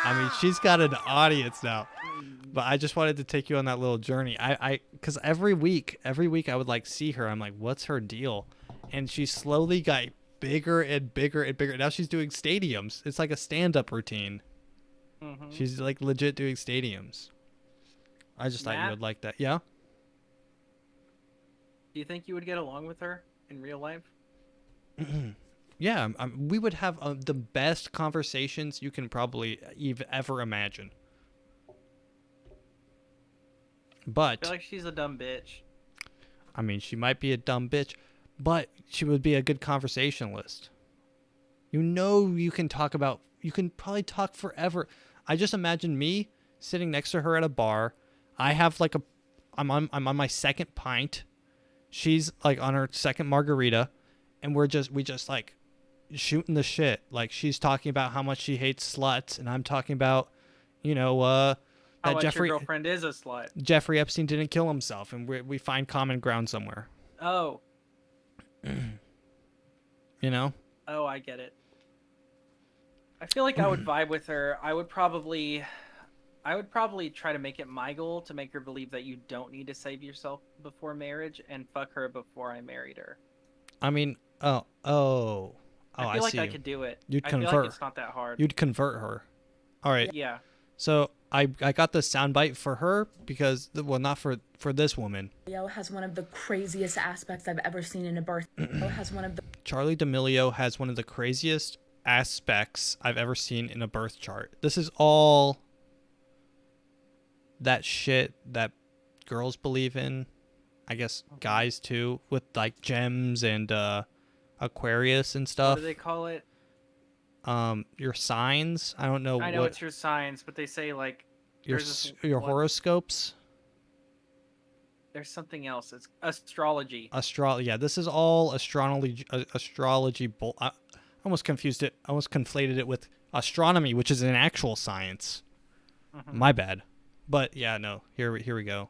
I mean, she's got an audience now. But I just wanted to take you on that little journey. Because every week I would like see her. I'm like, what's her deal? And she slowly got bigger and bigger and bigger. Now she's doing stadiums. It's like a stand-up routine. Mm-hmm. She's like legit doing stadiums. I just thought you would like that. Yeah? Do you think you would get along with her in real life? Yeah, we would have the best conversations you can probably ever imagine. But I feel like she's a dumb bitch. I mean, she might be a dumb bitch, but she would be a good conversationalist. You can probably talk forever. I just imagine me sitting next to her at a bar. I have like I'm on my second pint. She's like on her second margarita, and we just like shooting the shit. Like, she's talking about how much she hates sluts, and I'm talking about, How much Jeffrey your girlfriend is a slut. Jeffrey Epstein didn't kill himself, and we find common ground somewhere. Oh. You know? Oh, I get it. I feel like I would vibe with her. I would probably try to make it my goal to make her believe that you don't need to save yourself before marriage, and fuck her before I married her. I mean, I feel like see I you. could do it. You'd I convert. feel like it's not that hard. You'd convert her. All right. Yeah. So I got the soundbite for her because, well, not for this woman. Has one of the craziest aspects I've ever seen in a birth. Charli D'Amelio has one of the craziest aspects I've ever seen in a birth chart. This is all that shit that girls believe in. I guess guys too, with like gems and Aquarius and stuff. What do they call it? Your signs. I don't know. I know it's your signs, but they say like your horoscopes. There's something else. It's astrology. Yeah, this is all astrology. I almost confused it. I almost conflated it with astronomy, which is an actual science. Mm-hmm. My bad. But yeah, no. Here we go.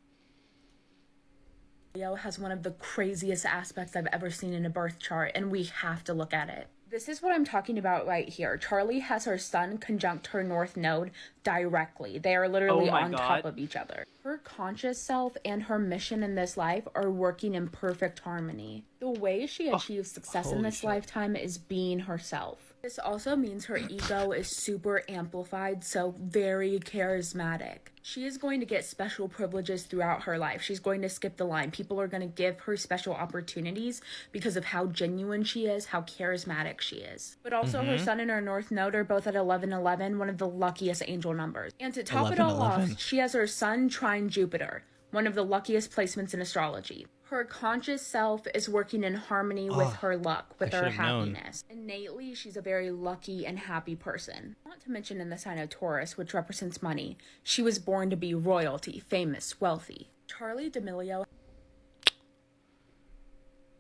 Has one of the craziest aspects I've ever seen in a birth chart, and we have to look at it. This is what I'm talking about right here. Charli has her sun conjunct her north node directly. They are literally on top of each other. Her conscious self and her mission in this life are working in perfect harmony. The way she achieves success in this lifetime is being herself. This also means her ego is super amplified, so very charismatic. She is going to get special privileges throughout her life. She's going to skip the line. People are going to give her special opportunities because of how genuine she is, how charismatic she is. But also her sun and her north node are both at 1111, one of the luckiest angel numbers. And to top it all off, she has her sun trine Jupiter, one of the luckiest placements in astrology. Her conscious self is working in harmony with her luck, with her happiness. Innately, she's a very lucky and happy person. Not to mention in the sign of Taurus, which represents money, she was born to be royalty, famous, wealthy. Charli D'Amelio.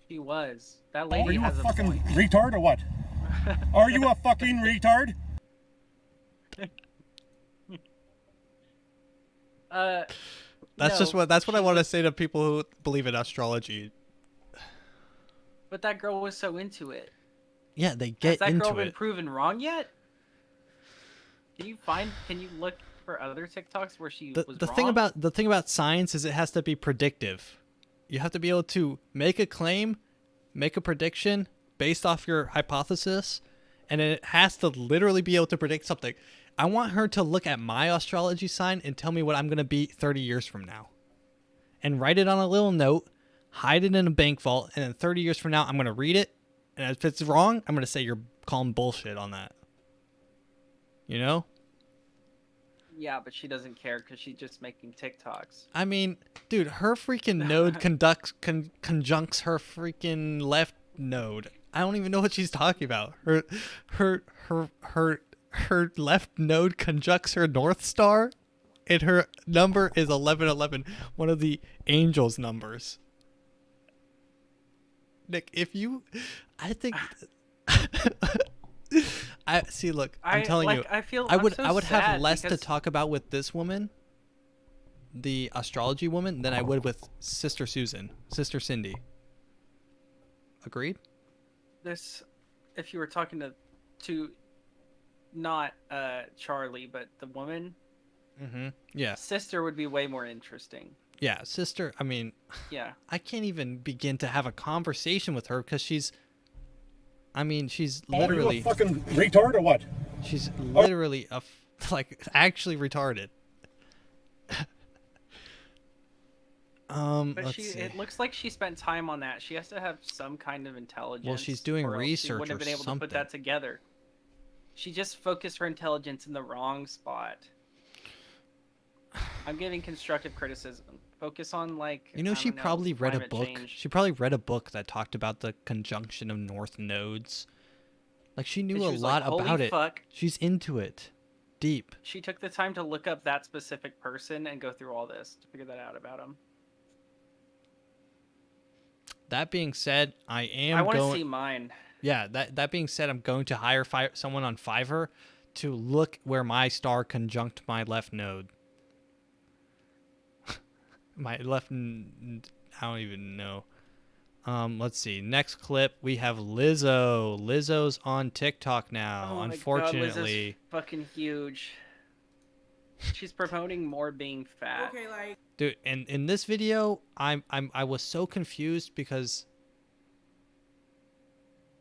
She was. That lady has a fucking point. retard or what? Are you a fucking retard? That's what I want to say to people who believe in astrology. But that girl was so into it. Yeah, they get into it. Has that girl been proven wrong yet? Can you look for other TikToks where she was wrong? The thing about science is it has to be predictive. You have to be able to make a claim, make a prediction based off your hypothesis, and it has to literally be able to predict something. I want her to look at my astrology sign and tell me what I'm going to be 30 years from now. And write it on a little note, hide it in a bank vault, and then 30 years from now, I'm going to read it. And if it's wrong, I'm going to say you're calling bullshit on that. You know? Yeah, but she doesn't care because she's just making TikToks. I mean, dude, her freaking node conjuncts her freaking left node. I don't even know what she's talking about. Her left node conjuncts her North Star, and her number is 1111, one of the angels' numbers. Nick, I think. I see. Look, I'm telling you, I would have less to talk about with this woman, the astrology woman, than I would with Sister Cindy. Agreed? If you were talking to not Charlie, but the woman, yeah, Sister would be way more interesting. Yeah, Sister. I mean, yeah, I can't even begin to have a conversation with her because she's literally. Are you a fucking retard or what? She's literally actually retarded. But let's see. It looks like she spent time on that. She has to have some kind of intelligence. Well, she's doing or else research she wouldn't have been able to put that together. She just focused her intelligence in the wrong spot. I'm giving constructive criticism. Focus on she probably read a book. She probably read a book that talked about the conjunction of north nodes. Like she knew a lot about it. She's into it, deep. She took the time to look up that specific person and go through all this to figure that out about him. That being said, I want to see mine. Yeah, that being said, I'm going to hire someone on Fiverr to look where my star conjunct my left node. My left, I don't even know. Let's see. Next clip, we have Lizzo. Lizzo's on TikTok now. Oh unfortunately, my God, Lizzo's fucking huge. She's promoting more being fat. Okay, like. Dude, and in this video, I was so confused because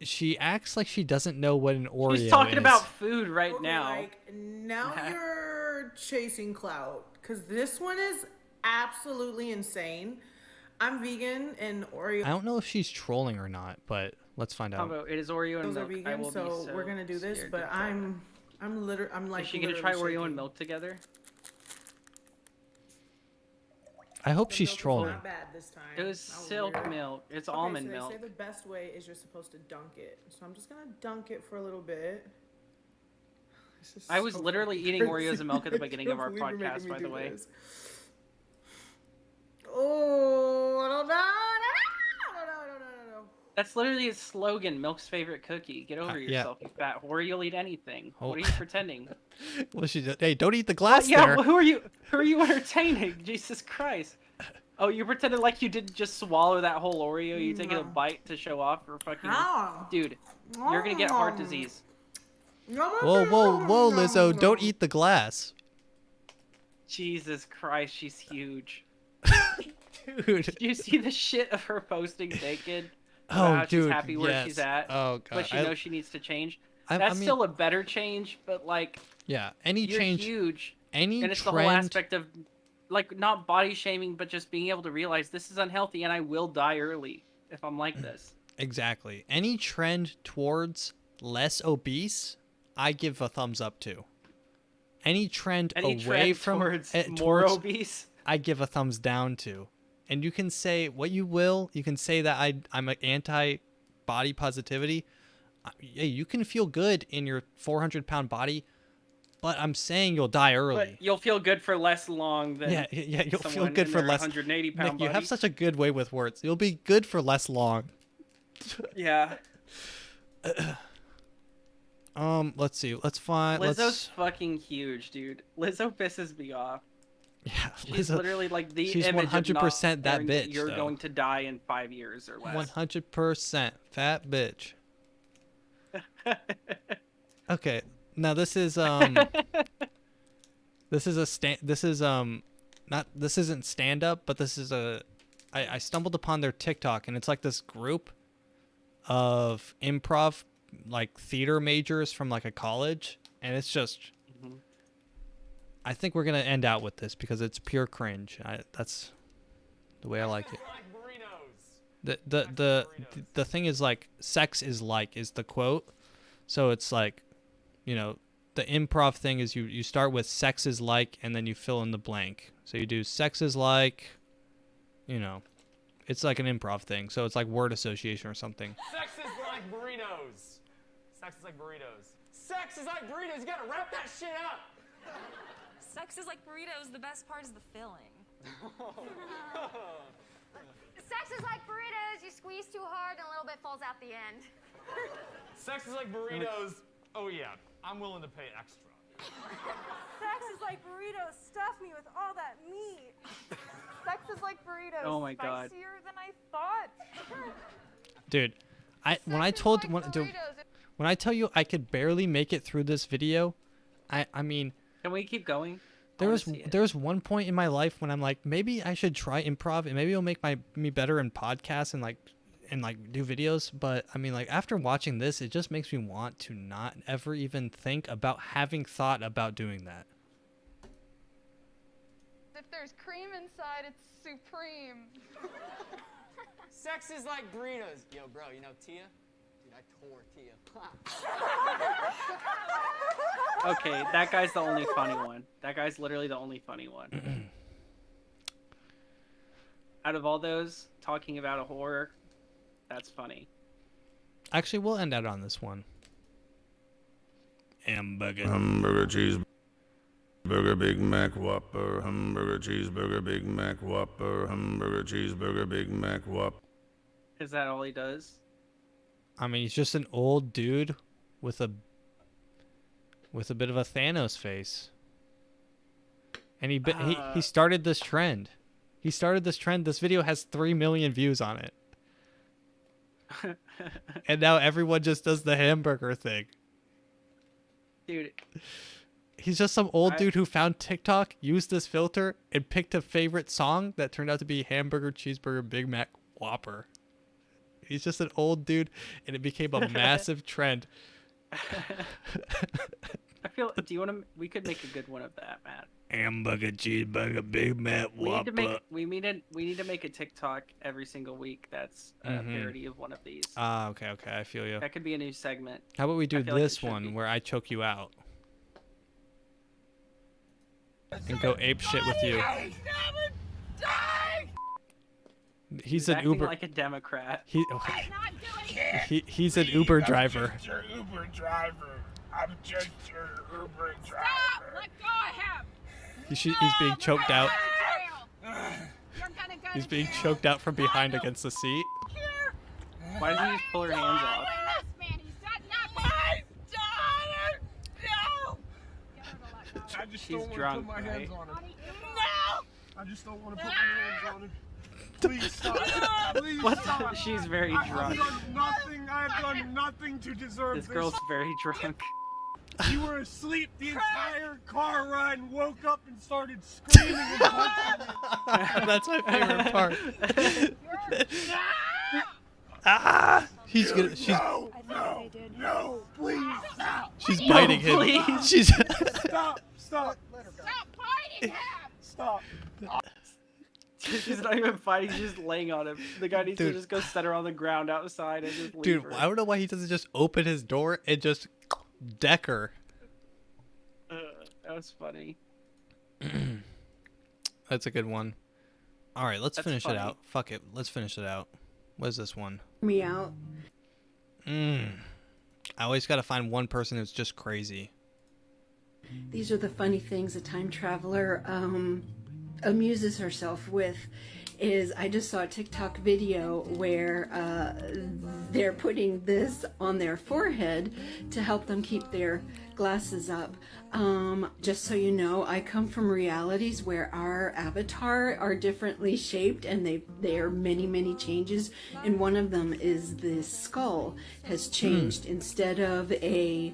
she acts like she doesn't know what an Oreo is. She's talking about food right now. Like, now you're chasing clout because this one is absolutely insane. I'm vegan and Oreo. I don't know if she's trolling or not, but let's find out. It is Oreo and milk. Those are vegan, so we're gonna do this. But I'm like. Is she gonna try Oreo and milk together? I hope she's trolling. Not bad this time. It was silk milk. It's almond milk. They say the best way is you're supposed to dunk it. So I'm just gonna dunk it for a little bit. I was literally eating Oreos and milk at the beginning of our podcast, by the way. Oh, I don't know. That's literally its slogan, Milk's favorite cookie. Get over yourself, you fat whore. You'll eat anything. What are you pretending? Well, hey, don't eat the glass there. Well, who are you entertaining? Jesus Christ. Oh, you pretended like you didn't just swallow that whole Oreo. You taking a bite to show off for fucking... Dude, you're going to get heart disease. Whoa, Lizzo. Don't eat the glass. Jesus Christ, she's huge. Dude. Did you see the shit of her posting naked? Oh, dude, she's happy where she's at. Oh, God. But she knows she needs to change. That's still a better change, but yeah, any you're change, huge. And it's the whole aspect of not body shaming, but just being able to realize this is unhealthy and I will die early if I'm like this. Exactly. Any trend towards less obese, I give a thumbs up to. Any trend away from towards more obese, I give a thumbs down to. And you can say what you will. You can say that I'm an anti-body positivity. Yeah, you can feel good in your 400-pound body, but I'm saying you'll die early. But you'll feel good for less long than you'll feel good for less. 180-pound Nick, body. You have such a good way with words. You'll be good for less long. Yeah. Let's see. Let's find. Lizzo's fucking huge, dude. Lizzo pisses me off. Yeah, she's literally like the she's image 100% of that bitch. You're going to die in 5 years or less. 100% fat bitch. Okay, now this is this isn't stand up, but this is I stumbled upon their TikTok, and it's like this group of improv theater majors from a college, and it's just I think we're gonna end out with this because it's pure cringe. That's the way I like it. The thing is sex is the quote, so it's the improv thing is you start with sex is like, and then you fill in the blank. So you do sex is like, you know, it's like an improv thing. So it's like word association or something. Sex is like burritos. Sex is like burritos. Sex is like burritos. You gotta wrap that shit up. Sex is like burritos. The best part is the filling. Sex is like burritos. You squeeze too hard and a little bit falls out the end. Sex is like burritos. Oh yeah, I'm willing to pay extra. Sex is like burritos. Stuff me with all that meat. Sex is like burritos. Oh my God. Spicier than I thought. Dude, when I tell you I could barely make it through this video, I mean, can we keep going? There was one point in my life when I'm like, maybe I should try improv and maybe it'll make me better in podcasts and like do videos. But I mean, like after watching this, it just makes me want to not ever even think about having thought about doing that. If there's cream inside, it's supreme. Sex is like burritos. Yo, bro, you know Tia? Dude, I tore Tia. Okay, that guy's the only funny one. That guy's literally the only funny one. Out of all those, talking about a horror, that's funny. Actually, we'll end out on this one. Hamburger cheeseburger, Big Mac Whopper. Hamburger cheeseburger, Big Mac Whopper. Hamburger cheeseburger, Big Mac Whopper. Is that all he does? I mean, he's just an old dude with a bit of a Thanos face. And he started this trend. This video has 3 million views on it. And now everyone just does the hamburger thing. Dude. He's just some old dude who found TikTok, used this filter, and picked a favorite song that turned out to be Hamburger Cheeseburger Big Mac Whopper. He's just an old dude, and it became a massive trend. I feel. Do you want to? We could make a good one of that, Matt. Hamburger Cheeseburger Big Mac Whopper. We need to make a TikTok every single week. That's a parody of one of these. Okay. I feel you. That could be a new segment. How about we do this one where I choke you out and go ape shit with you? He's an Uber. Like a Democrat. He's an Uber driver. Your Uber driver. I'm just your Uber driver. Stop! Let go of him! He's being choked out. He's being choked out from behind against the seat. Why doesn't he just pull her hands off? I just She's don't want drunk, to put my right? hands on her. No! I just don't want to put my hands on her. Please stop. Please What? stop. She's very I drunk. have done nothing to deserve This girl's very drunk. You were asleep the entire car ride and woke up and started screaming and punching me. That's my favorite part. She's No, please stop. She's biting him. Please. She's Stop. Stop biting him. Stop. She's not even fighting. She's just laying on him. The guy needs to just go set her on the ground outside and just leave her. I don't know why he doesn't just open his door and just deck her. That was funny. That's a good one. All right, let's finish it out. Fuck it. Let's finish it out. What is this one? Me out. I always got to find one person who's just crazy. These are the funny things a time traveler amuses herself with. I just saw a TikTok video where they're putting this on their forehead to help them keep their glasses up. Just so you know, I come from realities where our avatar are differently shaped, and they are many changes, and one of them is the skull has changed. Instead of a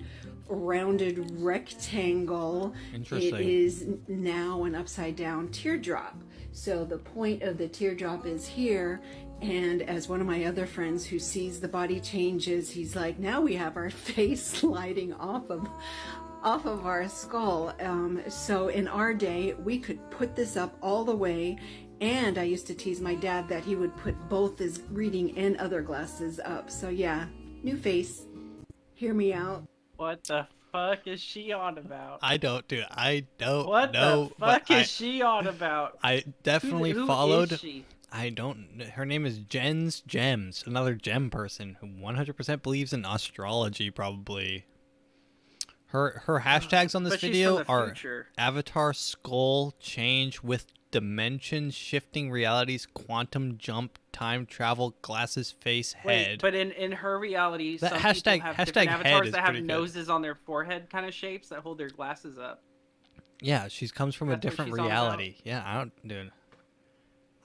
rounded rectangle, it is now an upside down teardrop. So the point of the teardrop is here, and as one of my other friends who sees the body changes, he's like, now we have our face sliding off of our skull. So in our day, we could put this up all the way, and I used to tease my dad that he would put both his reading and other glasses up. So yeah, new face. Hear me out. What the fuck? fuck is she on about? I don't, dude. I don't What know. the fuck is she on about? I definitely who followed. Is she? I don't. Her name is Jen's Gems, another gem person who 100% believes in astrology. Probably. Her hashtags on this But she's video from the are future. avatar, skull, change with dimensions, shifting realities, quantum jump, time travel, glasses, face, head. Wait, but in her reality, That some hashtag- people have hashtag different head avatars is that have pretty good. noses on their forehead kind of shapes that hold their glasses up. Yeah, she comes from a That's what different she's on about. reality. Yeah, I don't, dude.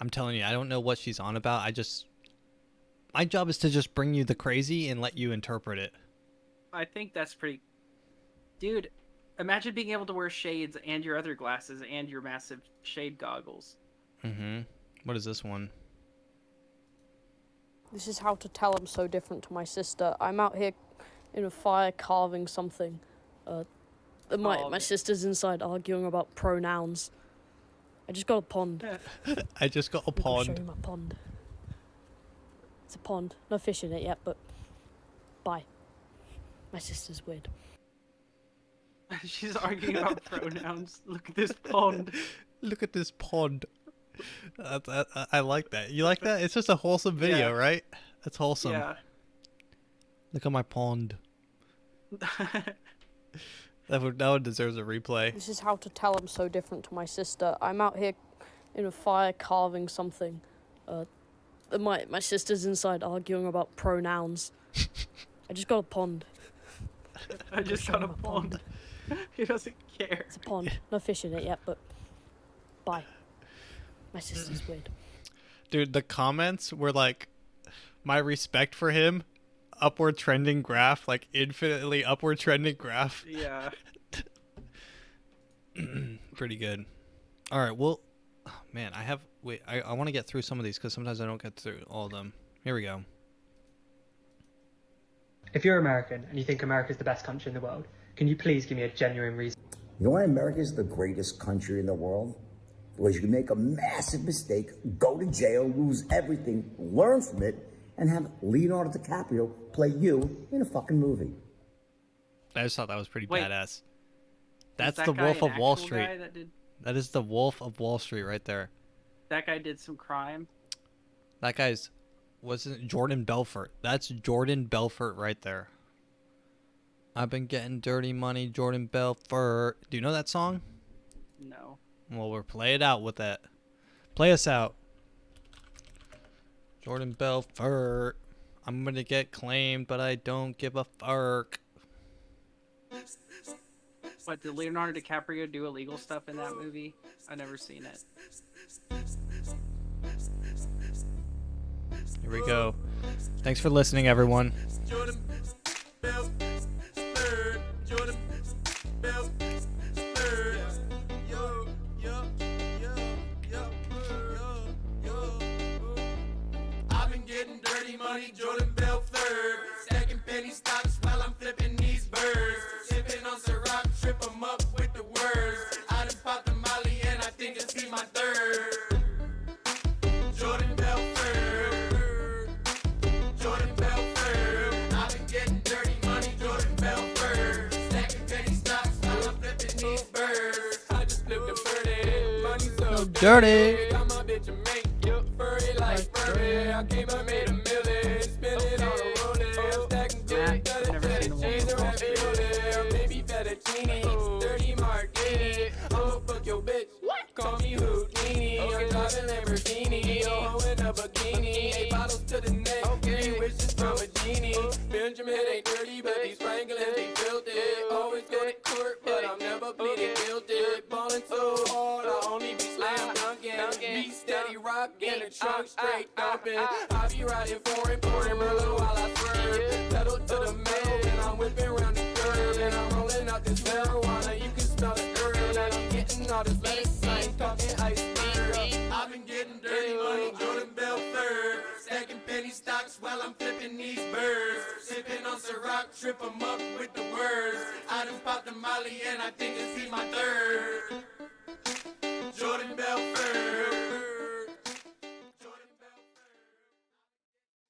I'm telling you, I don't know what she's on about. My job is to just bring you the crazy and let you interpret it. I think that's pretty... Dude, imagine being able to wear shades and your other glasses and your massive shade goggles. Mm-hmm. What is this one? This is how to tell I'm so different to my sister. I'm out here in a fire carving something. My sister's inside arguing about pronouns. I just got a pond. I just got a I'm gonna show pond. you my pond. It's a pond. No fish in it yet, but bye. My sister's weird. She's arguing about pronouns. Look at this pond. Look at this pond. I like that. You like that? It's just a wholesome video, Yeah. right? That's wholesome. Yeah. Look at my pond. That one deserves a replay. This is how to tell I'm so different to my sister. I'm out here in a fire carving something. My sister's inside arguing about pronouns. I just got a pond. I just got a pond. He doesn't care. It's a pond. No fish in it yet, but bye. My sister's weird. Dude, the comments were like, my respect for him, upward trending graph, like infinitely upward trending graph. Yeah. Pretty good. All right, well, oh, man, I want to get through some of these because sometimes I don't get through all of them. Here we go. If you're American and you think America's the best country in the world, can you please give me a genuine reason? You know why America is the greatest country in the world? Because you can make a massive mistake, go to jail, lose everything, learn from it, and have Leonardo DiCaprio play you in a fucking movie. I just thought that was pretty Wait, badass. That's that the guy Wolf an of Wall actual Street. guy that did- That is the Wolf of Wall Street right there. That guy did some crime. That guy's, wasn't Jordan Belfort. That's Jordan Belfort right there. I've been getting dirty money, Jordan Belfort. Do you know that song? No. Well, we'll play it out with that. Play us out. Jordan Belfort. I'm gonna get claimed, but I don't give a fuck. What, did Leonardo DiCaprio do illegal stuff in that movie? I've never seen it. Here we go. Thanks for listening, everyone. I've been getting dirty money, Jordan Belfort. Stacking penny stocks while I'm flipping these birds. Sipping on Ciroc, trip 'em up with the words. I done popped the Molly and I think it's be my third. Jordan Belfort. Jordan Belfort. I've been getting dirty money, Jordan Belfort. Stacking penny stocks while I'm flipping these birds. I just flipped a birdie. Money so dirty. Got my bitch a mink, furry like furry. I came up, made a million, spend it on a rolling. I'm stacking good, cheese or ravioli, maybe fettuccine, 30 martini. I'ma fuck your bitch, call me Houdini. I'm driving Lamborghini, oh, in a bikini. 8 bottles to the neck, 3 wishes from a genie. Benjamin ain't dirty, but these Franklins, they filthy. Always go to court, but I'm never pleading guilty. Ballin' so hard, I only be slam dunking. Be steady rockin', the trunk straight dumping. I be riding foreign, pouring Merlot while I swerve. Pedal to the metal, and I'm whipping around the curve. And I'm rolling out this marijuana, you can smell the herb. And I'm getting all this lettuce, I ain't talking iceberg. I've been getting dirty money, Jordan Belfort. Stacking penny stocks while I'm flipping these birds. Sipping on Ciroc, trip 'em up with the words. I done popped the Molly and I think it's be my third. Jordan Belfort.